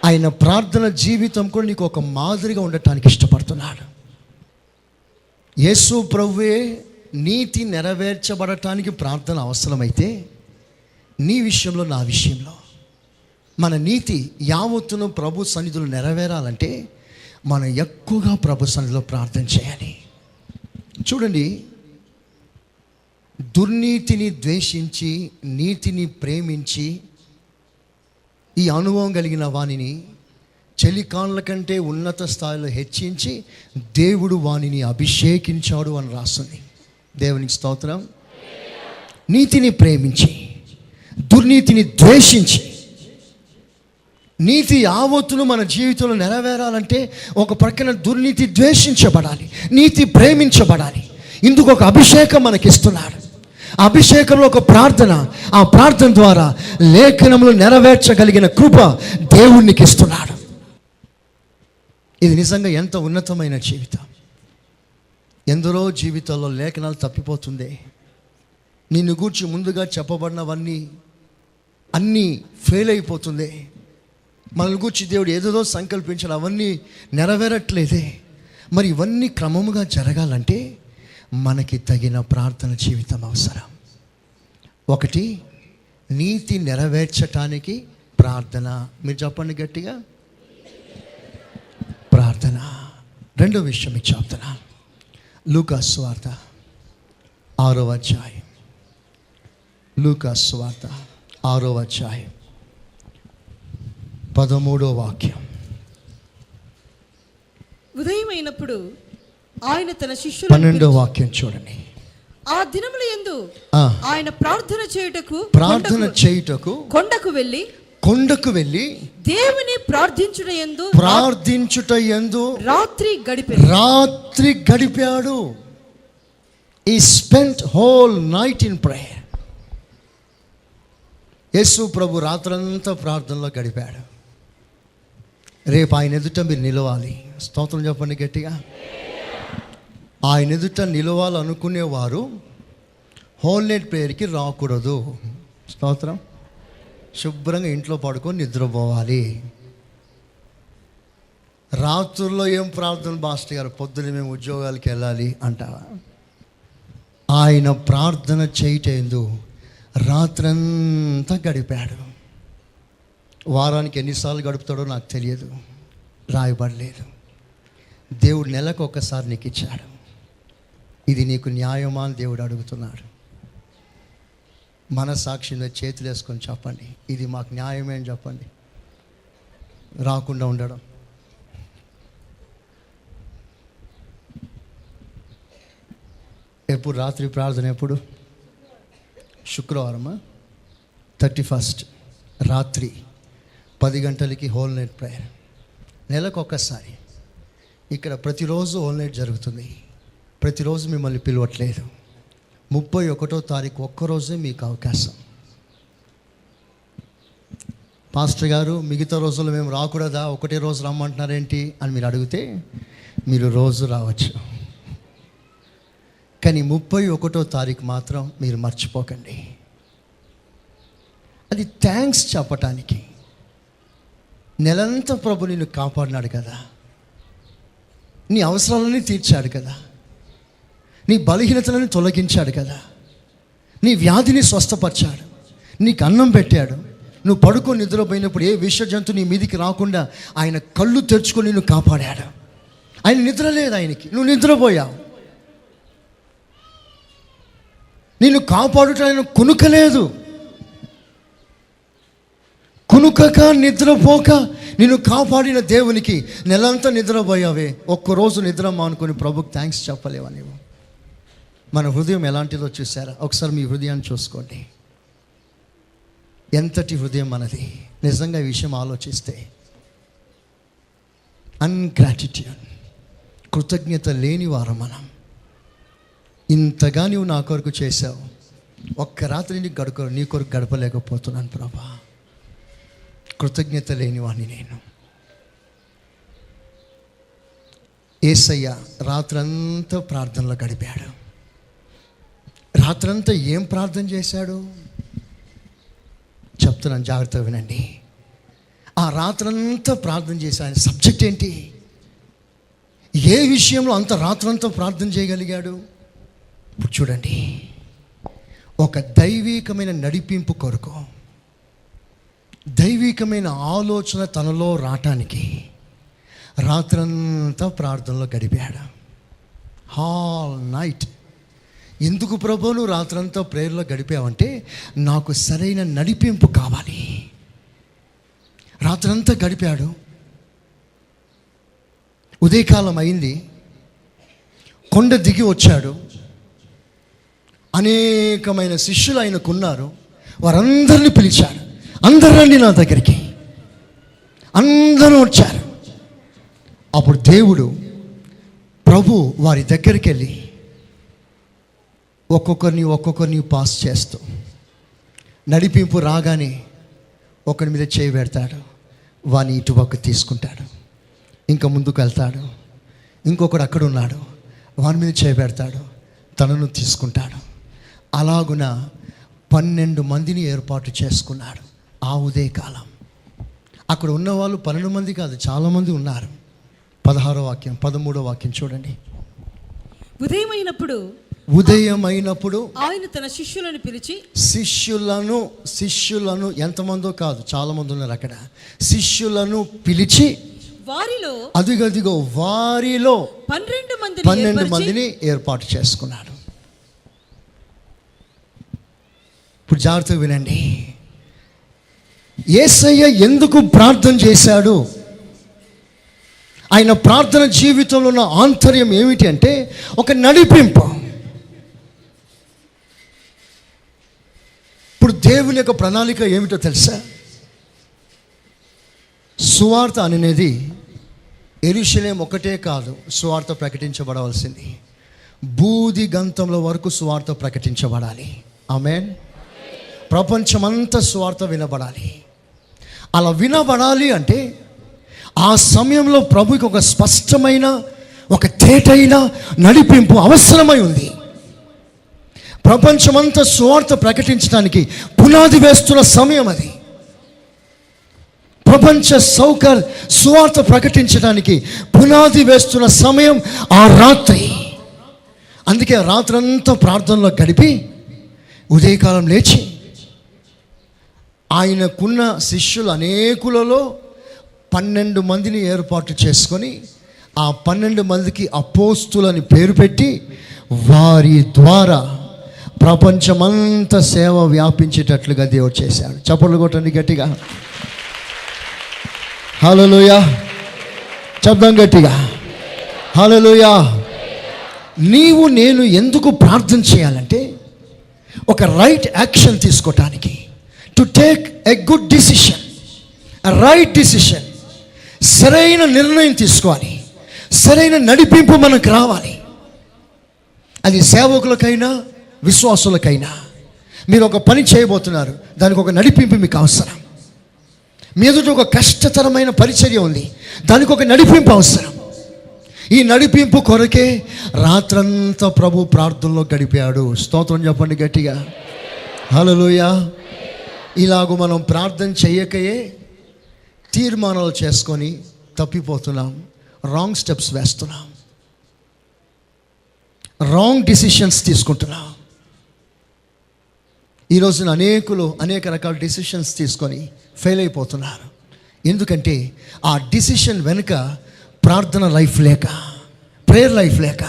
S1: ఆయన ప్రార్థన జీవితం కూడా నీకు ఒక మాదిరిగా ఉండటానికి ఇష్టపడుతున్నాడు. యేసు ప్రభువే నీతి నెరవేర్చబడటానికి ప్రార్థన అవసరమైతే, నీ విషయంలో నా విషయంలో మన నీతి యావత్తును ప్రభు సన్నిధిలో నెరవేరాలంటే మనం ఎక్కువగా ప్రభు సన్నిధిలో ప్రార్థన చేయాలి. చూడండి, దుర్నీతిని ద్వేషించి నీతిని ప్రేమించి ఈ అనుభవం కలిగిన వానిని చెలికాన్ల కంటే ఉన్నత స్థాయిలో హెచ్చించి దేవుడు వానిని అభిషేకించాడు అని రాస్తుంది. దేవునికి స్తోత్రం. నీతిని ప్రేమించి దుర్నీతిని ద్వేషించి, నీతి యావత్తును మన జీవితంలో నెరవేరాలంటే ఒక ప్రక్కన దుర్నీతి ద్వేషించబడాలి, నీతి ప్రేమించబడాలి. ఇందుకు ఒక అభిషేకం మనకిస్తున్నాడు. ఆ అభిషేకంలో ఒక ప్రార్థన, ఆ ప్రార్థన ద్వారా లేఖనములు నెరవేర్చగలిగిన కృప దేవునికి ఇస్తున్నాడు. ఇది నిజంగా ఎంత ఉన్నతమైన జీవితం. ఎందరో జీవితాల్లో లేఖనాలు తప్పిపోతుంది. నిన్ను గూర్చి ముందుగా చెప్పబడినవన్నీ అన్నీ ఫెయిల్ అయిపోతుంది. మనల్ని గూర్చి దేవుడు ఏదేదో సంకల్పించాడు, అవన్నీ నెరవేరట్లేదే. మరి ఇవన్నీ క్రమముగా జరగాలంటే మనకి తగిన ప్రార్థన జీవితం అవసరం. ఒకటి, నీతి నెరవేర్చటానికి ప్రార్థన. మీరు చెప్పండి గట్టిగా, ప్రార్థన. రెండో విషయం మీకు చెప్తున్నా. లూకా సువార్త 6వ అధ్యాయం. లూకా సువార్త 6వ అధ్యాయం 13వ వాక్యం.
S2: ఉదయమైనప్పుడు ఆయన తన శిష్యులను
S1: 12వ వాక్యం చూడండి.
S2: ఆ దినముల యందు ఆయన ప్రార్థన చేయుటకు కొండకు వెళ్ళి దేవుని ప్రార్థించుట యందు రాత్రి గడిపాడు.
S1: He spent whole night in prayer. యేసు ప్రభు రాత్రంతా ప్రార్థనలో గడిపాడు. రేపు ఆయన ఎదుట మీరు నిలవాలి. స్తోత్రం చెప్పండి గట్టిగా. ఆయన ఎదుట నిలవాలనుకునేవారు హోల్ నైట్ ప్రేయర్కి రాకూడదు. స్తోత్రం. శుభ్రంగా ఇంట్లో పడుకొని నిద్రపోవాలి. రాత్రుల్లో ఏం ప్రార్థన మాస్టర్ గారు, పొద్దున మేము ఉద్యోగాలకి వెళ్ళాలి అంటావా? ఆయన ప్రార్థన చేయటేందు రాత్రంతా గడిపాడు. వారానికి ఎన్నిసార్లు గడుపుతాడో నాకు తెలియదు, రాయబడలేదు. దేవుడు నెలకు ఒక్కసారి నీకు ఇచ్చాడు. ఇది నీకు న్యాయమా అని దేవుడు అడుగుతున్నాడు. మన సాక్షిని చేతులు వేసుకొని చెప్పండి, ఇది మాకు న్యాయమే అని చెప్పండి. రాకుండా ఉండడం. ఎప్పుడు రాత్రి ప్రార్థన? ఎప్పుడు? శుక్రవారమా? 31 రాత్రి 10 గంటలకి హోల్ నైట్ ప్రేయర్. నెలకు ఒక్కసారి. ఇక్కడ ప్రతిరోజు హోల్ నైట్ జరుగుతుంది. ప్రతిరోజు మిమ్మల్ని పిలవట్లేదు. 31వ తారీఖు ఒక్కరోజే మీకు అవకాశం. పాస్టర్ గారు మిగతా రోజుల్లో మేము రాకూడదా, ఒకటే రోజు రమ్మంటున్నారేంటి అని మీరు అడిగితే మీరు రోజు రావచ్చు. కానీ 31వ తారీఖు మాత్రం మీరు మర్చిపోకండి. అది థ్యాంక్స్ చెప్పటానికి. నెలంతా ప్రభు నిన్ను కాపాడినాడు కదా, నీ అవసరాలని తీర్చాడు కదా, నీ బలహీనతలను తొలగించాడు కదా, నీ వ్యాధిని స్వస్థపరిచాడు, నీకు అన్నం పెట్టాడు. నువ్వు పడుకొని నిద్రపోయినప్పుడు ఏ విష జంతు నీ మీదికి రాకుండా ఆయన కళ్ళు తెరుచుకొని నిన్ను కాపాడాడు. ఆయన నిద్ర లేదు ఆయనకి, నువ్వు నిద్రపోయావు. నిన్ను కాపాడుట ఆయన కునుకలేదు. కునుకక నిద్రపోక నిన్ను కాపాడిన దేవునికి నెలంతా నిద్రపోయావే, ఒక్కరోజు నిద్ర మానుకొని ప్రభుకి థ్యాంక్స్ చెప్పలేవా నీవు? మన హృదయం ఎలాంటిదో చూసారా? ఒకసారి మీ హృదయాన్ని చూసుకోండి. ఎంతటి హృదయం మనది. నిజంగా ఈ విషయం ఆలోచిస్తే అన్గ్రాటిట్యూడ్, కృతజ్ఞత లేని వారం మనం. ఇంతగా నువ్వు నా కొరకు చేశావు, ఒక్క రాత్రి నీ కొరకు గడపలేకపోతున్నాను ప్రభా. కృతజ్ఞత లేని వాడిని నేను. యేసయ్య రాత్రంతా ప్రార్థనలో గడిపాడు. రాత్రంతా ఏం ప్రార్థన చేశాడు చెప్తున్నాను, జాగ్రత్తగా వినండి. ఆ రాత్రంతా ప్రార్థన చేశా. ఆయన సబ్జెక్ట్ ఏంటి? ఏ విషయంలో అంత రాత్రంతా ప్రార్థన చేయగలిగాడు? ఇప్పుడు చూడండి, ఒక దైవికమైన నడిపింపు కొరకు, దైవికమైన ఆలోచన తనలో రావటానికి రాత్రంతా ప్రార్థనలో గడిపాడు. Hall night. ఎందుకు ప్రభు నువ్వు రాత్రంతా ప్రేయర్లో గడిపావంటే, నాకు సరైన నడిపింపు కావాలి. రాత్రంతా గడిపాడు. ఉదయకాలం అయింది, కొండ దిగి వచ్చాడు. అనేకమైన శిష్యులు ఆయనకున్నారు. వారందరినీ పిలిచాడు. అందరూ రండి నా దగ్గరికి. అందరూ వచ్చారు. అప్పుడు దేవుడు ప్రభు వారి దగ్గరికి వెళ్ళి ఒక్కొక్కరిని పాస్ చేస్తూ, నడిపింపు రాగానే ఒకరి మీద చేయి పెడతాడు, వాని ఇటువైపు తీసుకుంటాడు, ఇంకా ముందుకు వెళ్తాడు. ఇంకొకడు అక్కడ ఉన్నాడు, వాని మీద చేయి పెడతాడు, తనను తీసుకుంటాడు. అలాగున 12 మందిని ఏర్పాటు చేసుకున్నాడు. ఆ ఉదయకాలం అక్కడ ఉన్నవాళ్ళు 12 మంది కాదు, చాలామంది ఉన్నారు. 16వ వాక్యం 13వ వాక్యం చూడండి. ఉదయమైనప్పుడు
S2: ఆయన తన శిష్యులను పిలిచి, శిష్యులను ఎంతమందో కాదు, చాలా మంది ఉన్నారు అక్కడ. శిష్యులను పిలిచి వారిలో 12 మందిని ఏర్పాటు చేసుకున్నాడు. ఇప్పుడు జాగ్రత్తగా వినండి. యేసయ్య ఎందుకు ప్రార్థన చేశాడు? ఆయన ప్రార్థన జీవితంలో ఉన్న ఆంతర్యం ఏమిటి అంటే, ఒక నడిపింపు. ఇప్పుడు దేవుని యొక్క ప్రణాళిక ఏమిటో తెలుసా? సువార్త అనేది యెరూషలేం ఒకటే కాదు సువార్త ప్రకటించబడవలసింది.
S1: బూది గంతముల వరకు సువార్త ప్రకటించబడాలి. ఆమేన్. ప్రపంచమంతా సువార్త వినబడాలి. అలా వినబడాలి అంటే ఆ సమయంలో ప్రభుకి ఒక స్పష్టమైన, ఒక తేటైన నడిపింపు అవసరమై ఉంది. ప్రపంచమంతా సువార్త ప్రకటించడానికి పునాది వేస్తున్న సమయం అది. ప్రపంచ సువార్త ప్రకటించడానికి పునాది వేస్తున్న సమయం ఆ రాత్రి. అందుకే రాత్రంతా ప్రార్థనలో గడిపి ఉదయకాలం లేచి ఆయనకున్న శిష్యులు అనేకులలో 12 మందిని ఏర్పాటు చేసుకొని ఆ 12 మందికి అపోస్తులని పేరు పెట్టి వారి ద్వారా ప్రపంచమంతా సేవ వ్యాపించేటట్లుగా దేవుడు చేశాడు. చప్పట్లు కొట్టండి గట్టిగా. హల్లెలూయా. చెప్దాం గట్టిగా. హల్లెలూయా. నీవు నేను ఎందుకు ప్రార్థన చేయాలంటే ఒక రైట్ యాక్షన్ తీసుకోవటానికి, to take a good decision, right decision. సరైన నిర్ణయం తీసుకోవాలి, సరైన నడిపింపు మనకు రావాలి. అది సేవకులకైనా విశ్వాసులకైనా. మీరు ఒక పని చేయబోతున్నారు, దానికి ఒక నడిపింపు మీకు అవసరం. మీ ఎదుట ఒక కష్టతరమైన పరిచర్య ఉంది, దానికి ఒక నడిపింపు అవసరం. ఈ నడిపింపు కొరకే రాత్రంతా ప్రభు ప్రార్థనలో గడిపాడు. స్తోత్రం చెప్పండి గట్టిగా. హల్లెలూయా. ఇలాగూ మనం ప్రార్థన చేయకయే తీర్మానాలు చేసుకొని తప్పిపోతున్నాం, రాంగ్ స్టెప్స్ వేస్తున్నాం, రాంగ్ డిసిషన్స్ తీసుకుంటున్నాం. ఈ రోజున అనేక రకాల డిసిషన్స్ తీసుకొని ఫెయిల్ అయిపోతున్నారు. ఎందుకంటే ఆ డిసిషన్ వెనుక ప్రార్థన లైఫ్ లేక, ప్రేయర్ లైఫ్ లేక.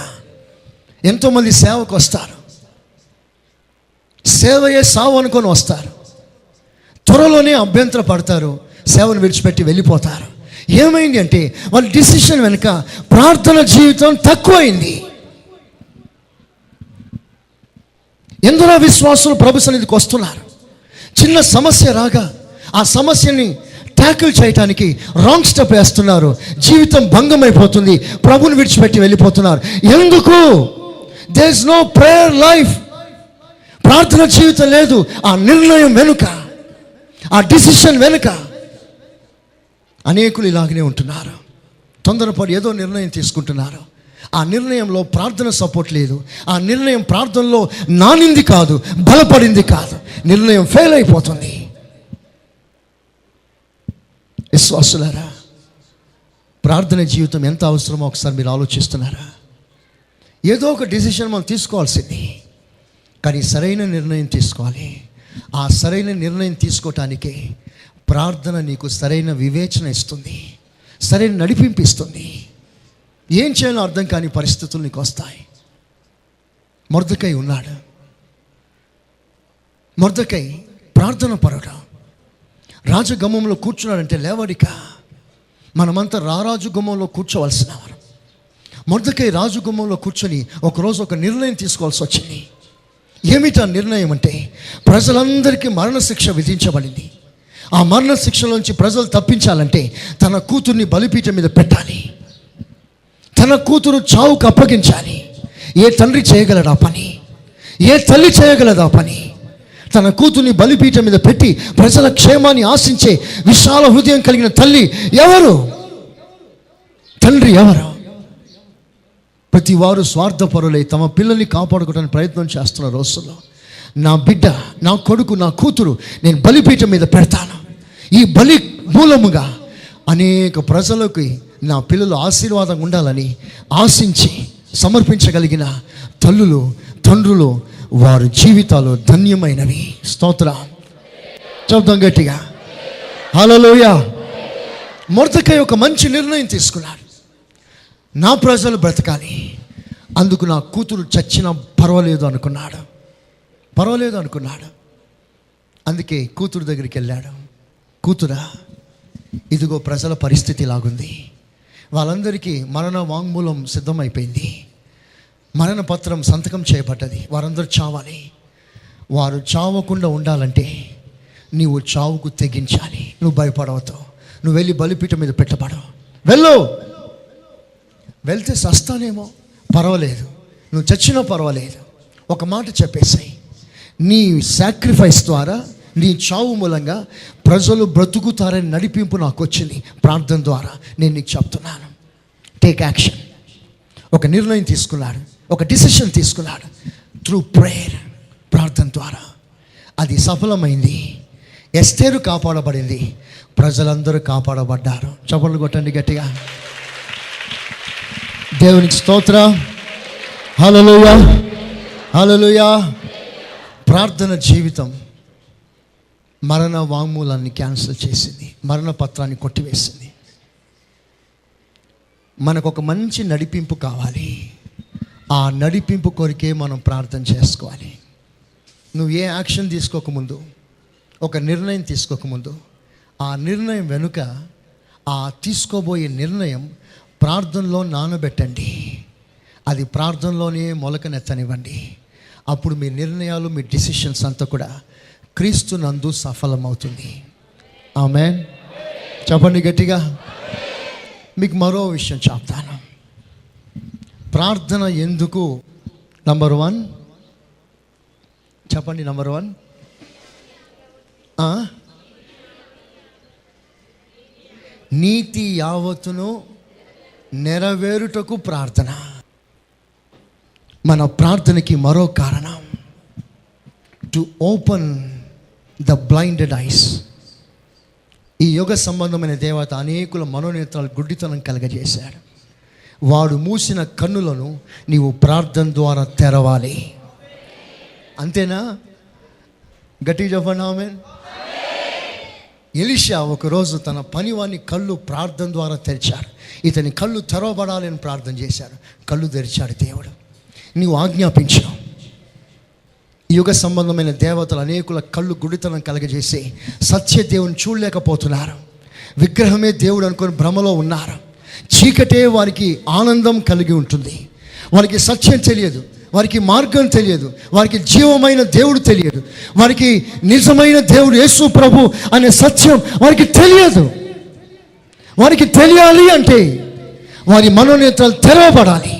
S1: ఎంతోమంది సేవకు వస్తారు, సేవయే సావు అనుకొని వస్తారు, త్వరలోనే అభ్యంతర పడతారు, సేవను విడిచిపెట్టి వెళ్ళిపోతారు. ఏమైంది అంటే వాళ్ళ డిసిషన్ వెనుక ప్రార్థన జీవితం తక్కువైంది. ఎందరో విశ్వాసులు ప్రభు సన్నిధికి వస్తున్నారు, చిన్న సమస్య రాగా ఆ సమస్యని ట్యాకిల్ చేయడానికి రాంగ్ స్టెప్ వేస్తున్నారు, జీవితం భంగం అయిపోతుంది, ప్రభుని విడిచిపెట్టి వెళ్ళిపోతున్నారు. ఎందుకు? There is no prayer life. ప్రార్థన జీవితం లేదు. ఆ నిర్ణయం వెనుక, ఆ డిసిషన్ వెనుక అనేకులు ఇలాగనే ఉంటున్నారు. తొందరపడి ఏదో నిర్ణయం తీసుకుంటున్నారు, ఆ నిర్ణయంలో ప్రార్థన సపోర్ట్ లేదు, ఆ నిర్ణయం ప్రార్థనలో నానింది కాదు, బలపడింది కాదు, నిర్ణయం ఫెయిల్ అయిపోతుంది. విశ్వాసులారా, ప్రార్థన జీవితం ఎంత అవసరమో ఒకసారి మీరు ఆలోచిస్తున్నారా? ఏదో ఒక డిసిషన్ మనం తీసుకోవాల్సింది, కానీ సరైన నిర్ణయం తీసుకోవాలి. ఆ సరైన నిర్ణయం తీసుకోవటానికే ప్రార్థన నీకు సరైన వివేచన ఇస్తుంది, సరైన నడిపింపు ఇస్తుంది. ఏం చేయాలో అర్థం కాని పరిస్థితులు నీకు వస్తాయి. మొర్దెకై ఉన్నాడు. మొర్దెకై ప్రార్థన పరుడు, రాజగుమ్మంలో కూర్చున్నాడంటే లేవడిక. మనమంతా రారాజు గుమ్మంలో కూర్చోవలసిన వారు. మొర్దెకై రాజగుమ్మంలో కూర్చొని ఒకరోజు ఒక నిర్ణయం తీసుకోవాల్సి వచ్చింది. ఏమిటా నిర్ణయం అంటే, ప్రజలందరికీ మరణశిక్ష విధించబడింది. ఆ మరణశిక్షలోంచి ప్రజలు తప్పించాలంటే తన కూతుర్ని బలిపీఠం మీద పెట్టాలి, తన కూతురు చావుకు అప్పగించాలి. ఏ తండ్రి చేయగలడు ఆ పని? ఏ తల్లి చేయగలదు ఆ పని? తన కూతుర్ని బలిపీఠం మీద పెట్టి ప్రజల క్షేమాన్ని ఆశించే విశాల హృదయం కలిగిన తల్లి ఎవరు? తండ్రి ఎవరు? ప్రతి వారు స్వార్థపరులై తమ పిల్లల్ని కాపాడుకోవడానికి ప్రయత్నం చేస్తున్న రోజుల్లో, నా బిడ్డ, నా కొడుకు, నా కూతురు నేను బలిపీఠం మీద పెడతాను, ఈ బలి మూలముగా అనేక ప్రజలకి నా పిల్లలు ఆశీర్వాదం ఉండాలని ఆశించి సమర్పించగలిగిన తల్లులు, తండ్రులు, వారి జీవితాలు ధన్యమైనవి. స్తోత్రం చెప్తాం గట్టిగా. హల్లెలూయా. మొర్దెకై ఒక మంచి నిర్ణయం తీసుకున్నాడు. నా ప్రజలు బ్రతకాలి, అందుకు నా కూతురు చచ్చినా పర్వాలేదు అనుకున్నాడు. అందుకే కూతురు దగ్గరికి వెళ్ళాడు. కూతురా, ఇదిగో ప్రజల పరిస్థితి ఇలాగుంది, వాళ్ళందరికీ మరణ వాంగ్మూలం సిద్ధమైపోయింది, మరణ పత్రం సంతకం చేయబడ్డది, వారందరూ చావాలి. వారు చావకుండా ఉండాలంటే నీవు చావుకు తెగించాలి. నువ్వు భయపడవతో, నువ్వు వెళ్ళి బలిపీఠం మీద పెట్టబడవు. వెళ్తే సస్తానేమో పర్వాలేదు, నువ్వు చచ్చినా పర్వాలేదు, ఒక మాట చెప్పేసాయి, నీ సాక్రిఫైస్ ద్వారా, నీ చావు మూలంగా ప్రజలు బ్రతుకుతారని నడిపింపు నాకు వచ్చింది. ప్రార్థన ద్వారా నేను నీకు చెప్తున్నాను, టేక్ యాక్షన్. ఒక నిర్ణయం తీసుకున్నాడు, ఒక డిసిషన్ తీసుకున్నాడు త్రూ ప్రేయర్, ప్రార్థన ద్వారా. అది సఫలమైంది. ఎస్తేరు కాపాడబడింది, ప్రజలందరూ కాపాడబడ్డారు. చప్పట్లు కొట్టండి గట్టిగా. దేవునికి స్తోత్రం. హల్లెలూయా, హల్లెలూయా. ప్రార్థన జీవితం మరణ వాంగ్మూలాన్ని క్యాన్సిల్ చేసింది, మరణ పత్రాన్ని కొట్టివేసింది. మనకు ఒక మంచి నడిపింపు కావాలి. ఆ నడిపింపు కొరికే మనం ప్రార్థన చేసుకోవాలి. నువ్వు ఏ యాక్షన్ తీసుకోకముందు, ఒక నిర్ణయం తీసుకోకముందు, ఆ నిర్ణయం వెనుక ఆ తీసుకోబోయే నిర్ణయం ప్రార్థనలో నానబెట్టండి. అది ప్రార్థనలోనే మొలకనెత్తనివ్వండి. అప్పుడు మీ నిర్ణయాలు, మీ డిసిషన్స్ అంతా కూడా క్రీస్తు నందు సఫలమవుతుంది. ఆమేన్. చెప్పండి గట్టిగా. మీకు మరో విషయం చెప్తాను. ప్రార్థన ఎందుకు నంబర్ 1 చెప్పండి. నంబర్ 1 నీతి యావత్తును నెరవేరుటకు ప్రార్థన. మన ప్రార్థనకి మరో కారణం, to open the blinded ice. ఈ యుగ సంబంధమైన దేవత అనేకుల మనోనేత్రాలు గుడ్డితనం కలగజేశాడు. వాడు మూసిన కన్నులను నీవు ప్రార్థన ద్వారా తెరవాలి. అంతేనా? గట్టిగా చెప్పండి ఆమేన్. ఎలీషా ఒకరోజు తన పనివాని కళ్ళు ప్రార్థన ద్వారా తెరిచాడు. ఇతని కళ్ళు తెరవబడాలని ప్రార్థన చేశాడు. కళ్ళు తెరిచాడు దేవుడు. నీవు ఆజ్ఞాపించావు. యుగ సంబంధమైన దేవతలు అనేకుల కళ్ళు గుడితనం కలగజేసి సత్య దేవుని చూడలేకపోతున్నారు. విగ్రహమే దేవుడు అనుకుని భ్రమలో ఉన్నారు. చీకటే వారికి ఆనందం కలిగి ఉంటుంది. వారికి సత్యం తెలియదు, వారికి మార్గం తెలియదు, వారికి జీవమైన దేవుడు తెలియదు, వారికి నిజమైన దేవుడు యేసు ప్రభు అనే సత్యం వారికి తెలియదు. వారికి తెలియాలి అంటే వారి మనోనేత్రాలు తెరవబడాలి.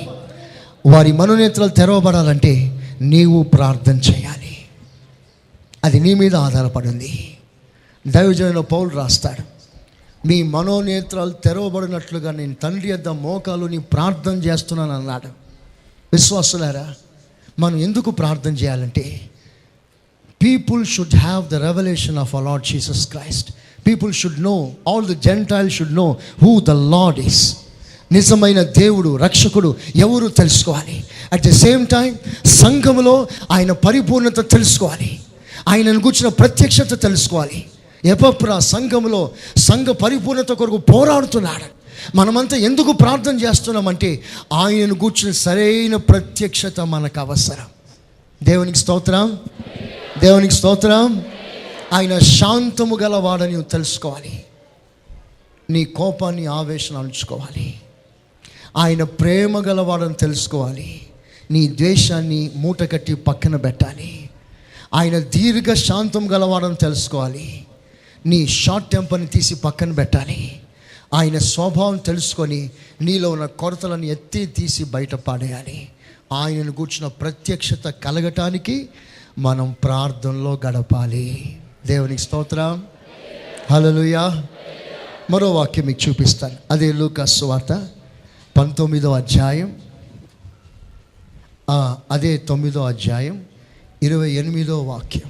S1: వారి మనోనేత్రాలు తెరవబడాలంటే నీవు ప్రార్థన చేయాలి. అది నీ మీద ఆధారపడింది. దైవజనుడైన పౌలు రాస్తాడు, మీ మనోనేత్రాలు తెరవబడినట్లుగా నేను తండ్రి యొద్ద మోకాలు నీ ప్రార్థన చేస్తున్నాను అన్నాడు. విశ్వాసులారా, మనం ఎందుకు ప్రార్థన చేయాలంటే people should have the revolution of our Lord Jesus Christ. People should know, all the gentile should know who the lord is. నిజమైన దేవుడు, రక్షకుడు ఎవరు తెలుసుకోవాలి. అట్ ద సేమ్ టైం సంఘములో ఆయన పరిపూర్ణత తెలుసుకోవాలి, ఆయనను కూర్చున్న ప్రత్యక్షత తెలుసుకోవాలి. ఎపప్రా సంఘములో సంఘ పరిపూర్ణత కొరకు పోరాడుతున్నాడు. మనమంతా ఎందుకు ప్రార్థన చేస్తున్నామంటే ఆయనను కూర్చున్న సరైన ప్రత్యక్షత మనకు అవసరం. దేవునికి స్తోత్రం, దేవునికి స్తోత్రం. ఆయన శాంతము గలవాడని తెలుసుకోవాలి. నీ కోపాన్ని, ఆవేశం అణుచుకోవాలి. ఆయన ప్రేమ గలవాడని తెలుసుకోవాలి. నీ ద్వేషాన్ని మూట కట్టి పక్కన పెట్టాలి. ఆయన దీర్ఘ శాంతం గలవాడని తెలుసుకోవాలి. నీ షార్ట్ టెంపర్ని తీసి పక్కన పెట్టాలి. ఆయన స్వభావం తెలుసుకొని నీలో ఉన్న కొరతలను ఎత్తి తీసి బయట పాడేయాలి. ఆయనను కూర్చున్న ప్రత్యక్షత కలగటానికి మనం ప్రార్థనలో గడపాలి. దేవునికి స్తోత్రం, హల్లెలూయా. మరో వాక్యం మీకు చూపిస్తాను. అదే లూకా సువార్త 19వ అధ్యాయం, అదే 9వ అధ్యాయం 28వ వాక్యం.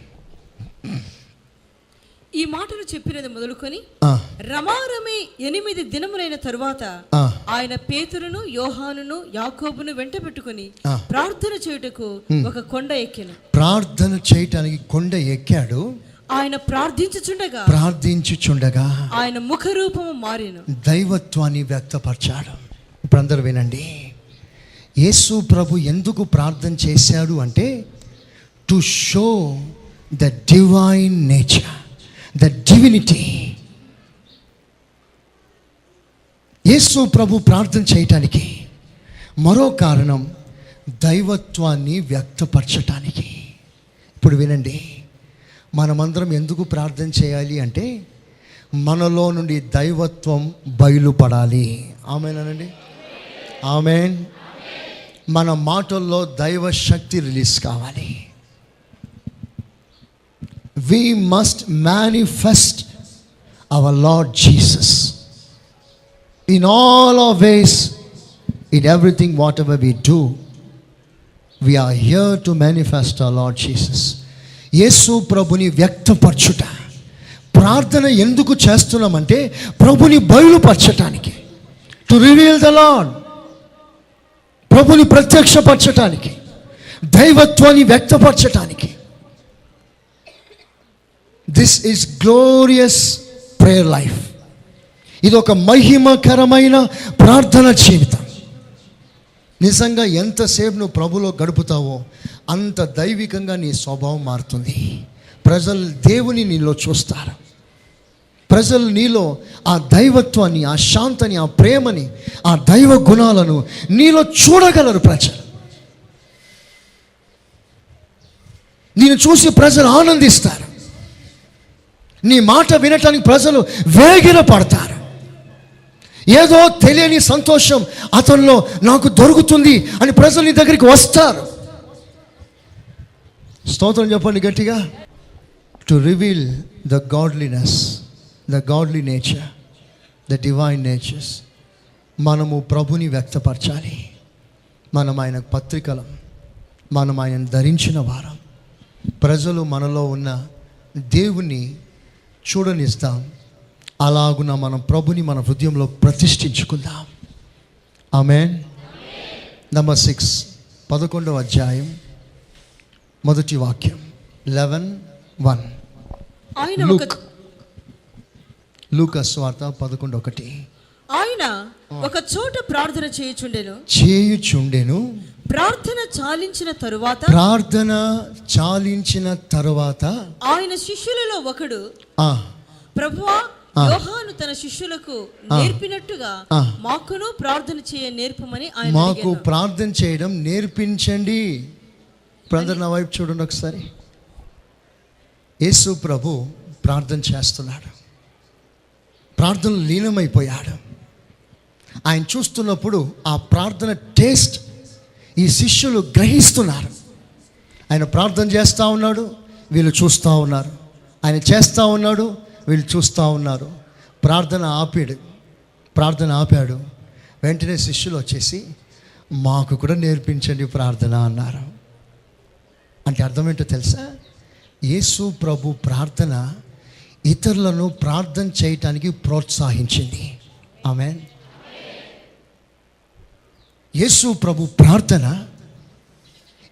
S2: ఈ మాటలు చెప్పినది మొదలుకొని రమారమి 8 దినములైన తరువాత ఆయన పేతురును, యోహానును, యాకోబును వెంట పెట్టుకుని ప్రార్థన చేయుటకు ఒక కొండ ఎక్కాను. ప్రార్థన చేయటానికి కొండ ఎక్కాడు. ఆయన ప్రార్థించుచుండగా ఆయన ముఖ రూపము మారిను, దైవత్వాన్ని వ్యక్తపరచాడు. ఇప్పుడు అందరూ వినండి. యేసు ప్రభు ఎందుకు ప్రార్థన చేశాడు అంటే to show the divine nature, the divinity. యేసు ప్రభు ప్రార్థన చేయటానికి మరో కారణం దైవత్వాన్ని వ్యక్తపరచటానికి. ఇప్పుడు వినండి, మనమందరం ఎందుకు ప్రార్థన చేయాలి అంటే మనలో నుండి దైవత్వం బయలుపడాలి. ఆమేన్ అనండి, ఆమేన్.
S1: మన మాటల్లో దైవ శక్తి రిలీజ్ కావాలి. We must manifest our Lord Jesus in all our ways, in everything whatever we do. We are here to manifest our Lord Jesus. యేసు ప్రభుని వ్యక్తపరచుట. ప్రార్థన ఎందుకు చేస్తున్నామంటే ప్రభుని బయలుపరచటానికి, టు రివీల్ ద లార్డ్, ప్రభుని ప్రత్యక్షపరచటానికి, దైవత్వాన్ని వ్యక్తపరచటానికి. This is glorious prayer life. ఇది ఒక మహిమకరమైన ప్రార్థన జీవితం. నిజంగా ఎంతసేపు నువ్వు ప్రభులో గడుపుతావో అంత దైవికంగా నీ స్వభావం మారుతుంది. ప్రజలు దేవుని నీలో చూస్తారు. ప్రజలు నీలో ఆ దైవత్వాన్ని, ఆ శాంతిని, ఆ ప్రేమని, ఆ దైవ గుణాలను నీలో చూడగలరు ప్రజలు. నేను చూసి ప్రజలు ఆనందిస్తారు. నీ మాట వినటానికి ప్రజలు వేగిర పడతారు. ఏదో తెలియని సంతోషం అతనిలో నాకు దొరుకుతుంది అని ప్రజలు నీ దగ్గరికి వస్తారు. స్తోత్రం చెప్పండి గట్టిగా. To reveal the godliness, the godly nature, the divine natures. మనము ప్రభుని వ్యక్తపరచాలి. మనం ఆయన పత్రికలం, మనం ఆయన ధరించిన వారం. ప్రజలు మనలో ఉన్న దేవుని చూడనిస్తాం. అలాగున మనం ప్రభుని మన హృదయంలో ప్రతిష్ఠించుకుందాం. ఆమేన్. నంబర్ 6, 11వ అధ్యాయం మొదటి వాక్యం, 11:1. లూకా సువార్త 11:1.
S3: ఆయన ఒక చోట ప్రార్థన చేయుచుండెను. ప్రార్థన చాలించిన తరువాత ఆయన శిష్యులలో ఒకడు, ప్రభువా, యోహాను తన శిష్యులకు నేర్పినట్టుగా మాకును ప్రార్థన చేయ నేర్పమని ఆయన
S1: మాకు ప్రార్థన చేయడం నేర్పించండి. బ్రదర్ నా వైపు చూడండి ఒకసారి. యేసు ప్రభు ప్రార్థన చేస్తున్నాడు. ప్రార్థనలు లీనమైపోయాడు. ఆయన చూస్తున్నప్పుడు ఆ ప్రార్థన టేస్ట్ ఈ శిష్యులు గ్రహిస్తున్నారు. ఆయన ప్రార్థన చేస్తూ ఉన్నాడు, వీళ్ళు చూస్తూ ఉన్నారు. ఆయన చేస్తూ ఉన్నాడు, వీళ్ళు చూస్తూ ఉన్నారు. ప్రార్థన ఆపాడు. వెంటనే శిష్యులు వచ్చేసి మాకు కూడా నేర్పించండి ప్రార్థన అన్నారు. అంటే అర్థం ఏంటో తెలుసా? యేసు ప్రభు ప్రార్థన ఇతరులను ప్రార్థన చేయటానికి ప్రోత్సహించింది. ఆమేన్. యేసు ప్రభు ప్రార్థన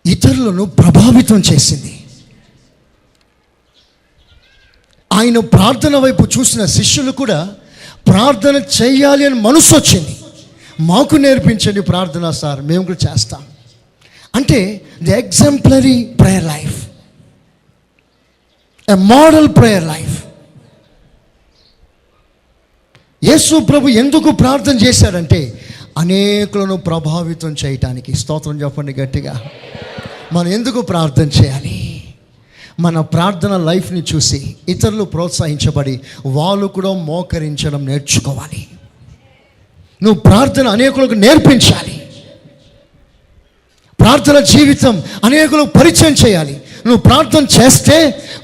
S1: ఇతరులను ప్రభావితం చేసింది. ఆయన ప్రార్థన వైపు చూసిన శిష్యులు కూడా ప్రార్థన చేయాలి అని మనసు వచ్చింది. మాకు నేర్పించండి ప్రార్థన సార్, మేము కూడా చేస్తాం. అంటే the exemplary prayer life, a model prayer life. యేసు ప్రభు ఎందుకు ప్రార్థన చేశాడంటే అనేకులను ప్రభావితం చేయటానికి. స్తోత్రం చెప్పండి గట్టిగా. మనం ఎందుకు ప్రార్థన చేయాలి? మన ప్రార్థన లైఫ్ని చూసి ఇతరులు ప్రోత్సహించబడి వాళ్ళు కూడా మోకరించడం నేర్చుకోవాలి. నువ్వు ప్రార్థన అనేకులకు నేర్పించాలి. ప్రార్థన జీవితం అనేకులకు పరిచయం చేయాలి. నువ్వు ప్రార్థన చేస్తే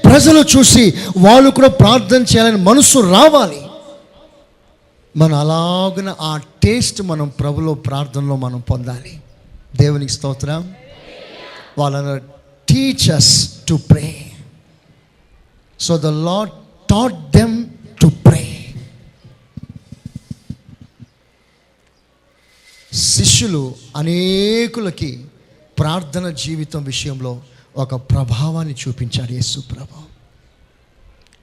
S1: ప్రజలు చూసి వాళ్ళు కూడా ప్రార్థన చేయాలని మనసు రావాలి. మనం అలాగున ఆ టేస్ట్ మనం ప్రభులో ప్రార్థనలో మనం పొందాలి. దేవునికి స్తోత్రం. వాళ్ళను teach us to pray. So the Lord taught them to pray. శిష్యులు అనేకులకి ప్రార్థన జీవితం విషయంలో ఒక ప్రభావాన్ని చూపించాడు యేసు ప్రభు.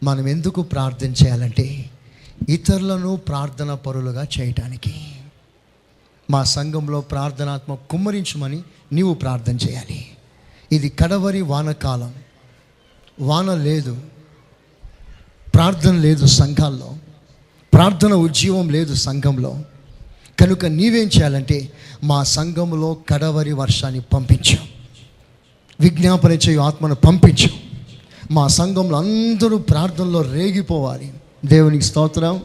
S1: మనం ఎందుకు ప్రార్థన చేయాలంటే ఇతరులను ప్రార్థన పరులుగా చేయటానికి. మా సంఘంలో ప్రార్థనాత్మ కుమ్మరించమని నీవు ప్రార్థన చేయాలి. ఇది కడవరి వానకాలం, వాన లేదు, ప్రార్థన లేదు సంఘాల్లో, ప్రార్థన ఉజ్జీవం లేదు సంఘంలో. కనుక నీవేం చేయాలంటే మా సంఘంలో కడవరి వర్షాన్ని పంపించు, విజ్ఞాపన చేయు ఆత్మను పంపించు. మా సంఘంలో అందరూ ప్రార్థనలో రేగిపోవాలి. దేవునికి స్తోత్రం.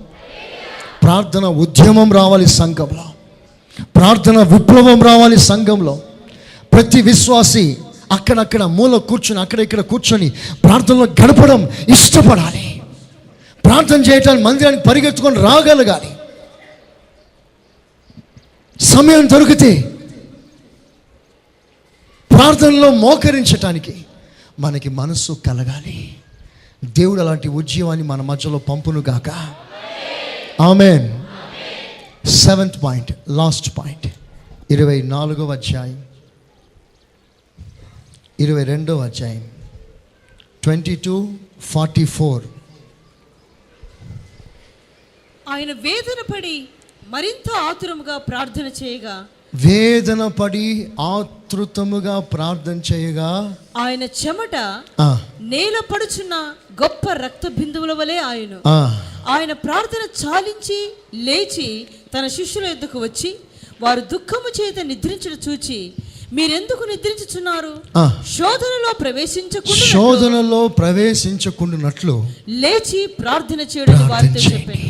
S1: ప్రార్థన ఉద్యమం రావాలి సంఘంలో, ప్రార్థన విప్లవం రావాలి సంఘంలో. ప్రతి విశ్వాసి అక్కడక్కడ మూల కూర్చొని అక్కడ ఇక్కడ కూర్చొని ప్రార్థనలో గడపడం ఇష్టపడాలి. ప్రార్థన చేయటానికి మందిరానికి పరిగెత్తుకొని రాగలగాలి. సమయం దొరికితే ప్రార్థనలో మోకరించటానికి మనకి మనస్సు కలగాలి. దేవుడు అలాంటి ఉద్యమాన్ని మన మధ్యలో పంపును గాక. ఆమేన్. 7th పాయింట్, లాస్ట్ పాయింట్, 24వ అధ్యాయం 22వ అధ్యాయం 22:44.
S3: ఆయన వేదన పడి మరింత ఆతురముగా ప్రార్థన చేయగా,
S1: వేదన పడి ఆతృతముగా ప్రార్థన చేయగా
S3: ఆయన చెమట నేల పడుచున్న గొప్ప రక్త బిందువుల వలె ఆయన ప్రార్థన చాలించి లేచి తన శిష్యుల యొద్దకు వచ్చి, వారు దుఃఖము చేత నిద్రించడం చూచి, మీరెందుకు నిద్రించుచున్నారు? శోధనలో ప్రవేశించకుండానట్లు లేచి ప్రార్థన చేయడం వారితో చెప్పాడు.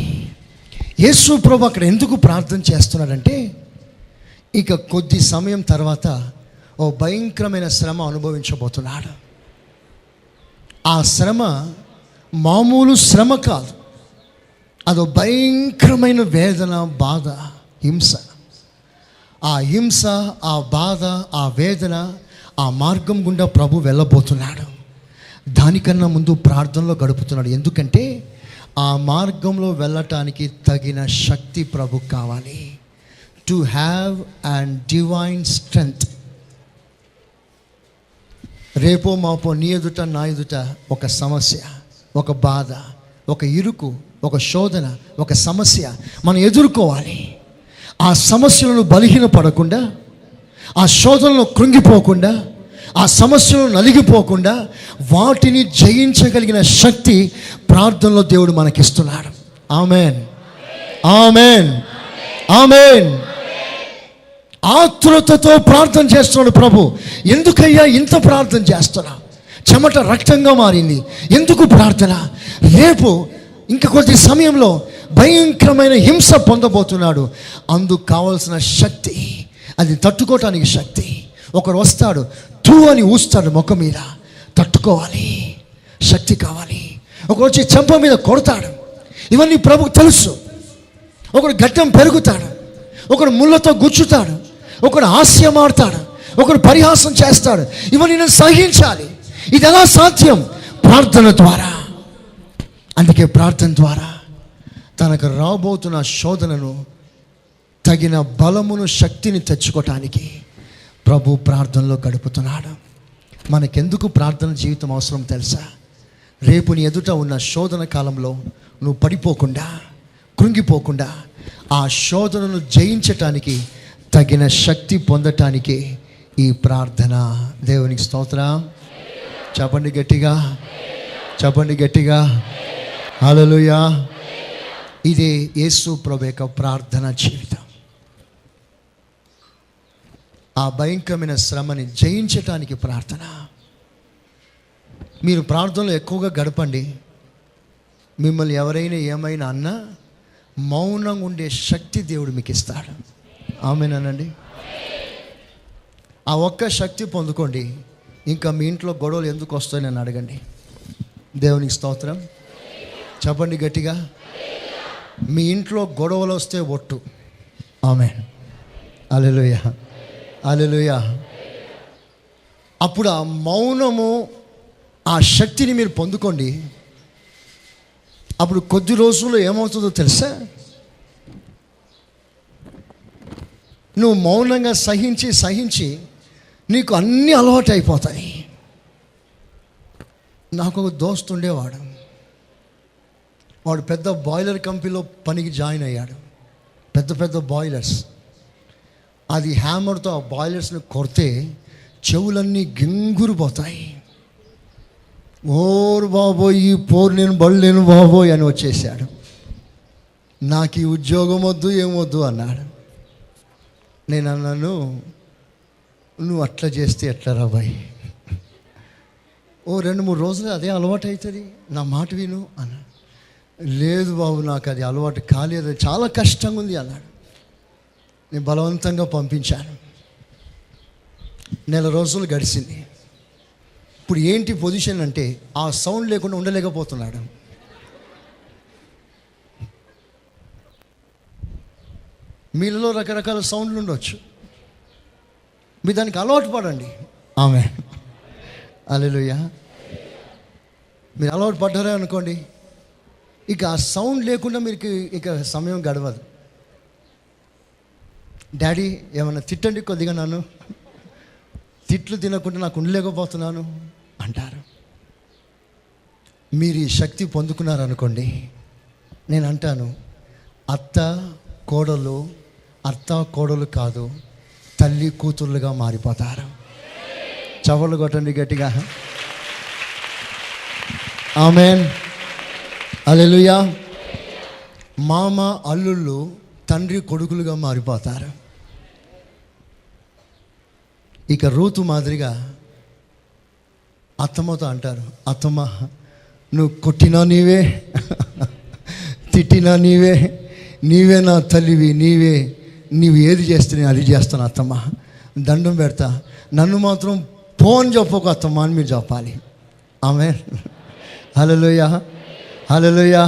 S1: యేసు ప్రభు అక్కడ ఎందుకు ప్రార్థన చేస్తున్నాడంటే, ఇక కొద్ది సమయం తర్వాత ఓ భయంకరమైన శ్రమ అనుభవించబోతున్నాడు. ఆ శ్రమ మామూలు శ్రమ కాదు, అదో భయంకరమైన వేదన, బాధ, హింస. ఆ హింస, ఆ బాధ, ఆ వేదన, ఆ మార్గం గుండా ప్రభు వెళ్ళబోతున్నాడు. దానికన్నా ముందు ప్రార్థనలో గడుపుతున్నాడు. ఎందుకంటే ఆ మార్గంలో వెళ్ళటానికి తగిన శక్తి ప్రభు కావాలి. To have and divine strength. రేపో మాపో నీ ఎదుట నా ఎదుట ఒక సమస్య, ఒక బాధ, ఒక ఇరుకు, ఒక శోధన, ఒక సమస్య మనం ఎదుర్కోవాలి. ఆ సమస్యలను బలహీనపడకుండా, ఆ శోధనలో కృంగిపోకుండా, ఆ సమస్యలను నలిగిపోకుండా వాటిని జయించగలిగిన శక్తి ప్రార్థనలో దేవుడు మనకిస్తున్నాడు. ఆమేన్, ఆమేన్, ఆమేన్. ఆతురతతో ప్రార్థన చేస్తున్నాడు ప్రభు. ఎందుకయ్యా ఇంత ప్రార్థన చేస్తున్నా? చెమట రక్తంగా మారింది. ఎందుకు ప్రార్థన? రేపు ఇంకా కొద్ది సమయంలో భయంకరమైన హింస పొందబోతున్నాడు. అందుకు కావాల్సిన శక్తి, అది తట్టుకోవటానికి శక్తి. ఒకరు వస్తాడు, తూ అని ఊస్తాడు ముఖం మీద, తట్టుకోవాలి, శక్తి కావాలి. ఒకరు వచ్చి చెంప మీద కొడతాడు, ఇవన్నీ ప్రభుకు తెలుసు. ఒకడు గడ్డం పెరుగుతాడు, ఒకడు ముళ్ళతో గుచ్చుతాడు, ఒకడు హాస్యమాడతాడు, ఒకడు పరిహాసం చేస్తాడు. ఇవన్నీ నేను సహించాలి. ఇది ఎలా సాధ్యం? ప్రార్థన ద్వారా. అందుకే ప్రార్థన ద్వారా తనకు రాబోతున్న శోధనను తగిన బలమును, శక్తిని తెచ్చుకోవటానికి ప్రభు ప్రార్థనలో గడుపుతున్నాడు. మనకెందుకు ప్రార్థన జీవితం అవసరం తెలుసా? రేపు నీ ఎదుట ఉన్న శోధన కాలంలో నువ్వు పడిపోకుండా, కృంగిపోకుండా, ఆ శోధనను జయించటానికి తగిన శక్తి పొందటానికి ఈ ప్రార్థన. దేవునికి స్తోత్రం. చెప్పండి గట్టిగా, చెప్పండి గట్టిగా, హల్లెలూయా. ఇదే యేసు ప్రభు యొక్క ప్రార్థన జీవితం. ఆ భయంకరమైన శ్రమని జయించటానికి ప్రార్థన. మీరు ప్రార్థనలో ఎక్కువగా గడపండి. మిమ్మల్ని ఎవరైనా ఏమైనా అన్నా మౌనంగా ఉండే శక్తి దేవుడు మీకు ఇస్తాడు. ఆమేనండి. ఆ ఒక్క శక్తి పొందుకోండి. ఇంకా మీ ఇంట్లో గొడవలు ఎందుకు వస్తాయని నన్ను అడగండి. దేవునికి స్తోత్రం. చెప్పండి గట్టిగా. మీ ఇంట్లో గొడవలు వస్తే ఒట్టు. ఆమేన్, హల్లెలూయా, హల్లెలూయా. అప్పుడు ఆ మౌనము, ఆ శక్తిని మీరు పొందుకోండి. అప్పుడు కొద్ది రోజుల్లో ఏమవుతుందో తెలుసా? నువ్వు మౌనంగా సహించి సహించి నీకు అన్నీ అలవాటు అయిపోతాయి. నాకు ఒక దోస్తు ఉండేవాడు. వాడు పెద్ద బాయిలర్ కంపెనీలో పనికి జాయిన్ అయ్యాడు. పెద్ద పెద్ద బాయిలర్స్. అది హ్యామర్తో ఆ బాయిలర్స్ని కొడితే చెవులన్నీ గింగురిపోతాయి. ఓరు బాబోయ్, ఈ పోరు నేను బడలేను బాబోయ్ అని వచ్చేసాడు. నాకు ఈ ఉద్యోగం వద్దు, ఏమొద్దు అన్నాడు. నేను అన్నాను, నువ్వు అట్లా చేస్తే ఎట్లా రాబాయ్? ఓ 2-3 రోజులు అదే అలవాటు అవుతుంది, నా మాట విను అన్నాడు. లేదు బాబు, నాకు అది అలవాటు కాలేదు, చాలా కష్టంగా ఉంది అన్నాడు. నేను బలవంతంగా పంపించాను. నెల రోజులు గడిచింది. ఇప్పుడు ఏంటి పొజిషన్ అంటే ఆ సౌండ్ లేకుండా ఉండలేకపోతున్నాడు. మీలో రకరకాల సౌండ్లు ఉండొచ్చు, మీరు దానికి అలవాటు పడండి. ఆమె హల్లెలూయా. మీరు అలవాటు పడ్డారే అనుకోండి, ఇక ఆ సౌండ్ లేకుండా మీకు ఇక సమయం గడవదు. డాడీ ఏమన్నా తిట్టండి కొద్దిగా, నన్ను తిట్లు తినకుండా నాకు ఉండలేకపోతున్నాను అంటారు. మీరు ఈ శక్తి పొందుకున్నారనుకోండి, నేను అంటాను, అత్త కోడలు కాదు, తల్లి కూతుర్లుగా మారిపోతారు. చవళ్ళు కొట్టండి గట్టిగా. ఆమేన్ హల్లెలూయా. మామ అల్లుళ్ళు తండ్రి కొడుకులుగా మారిపోతారు. ఇక రూతు మాదిరిగా అత్తమ్మతో అంటారు, అత్తమ్మ నువ్వు కొట్టినా నీవే, తిట్టినా నీవే నా తల్లివి, నీవు ఏది చేస్తే నేను అది చేస్తాను అత్తమ్మ, దండం పెడతా, నన్ను మాత్రం ఫోన్ చెప్పకు అత్తమ్మ అని మీరు చెప్పాలి. ఆమేన్ హల్లెలూయా హల్లెలూయా.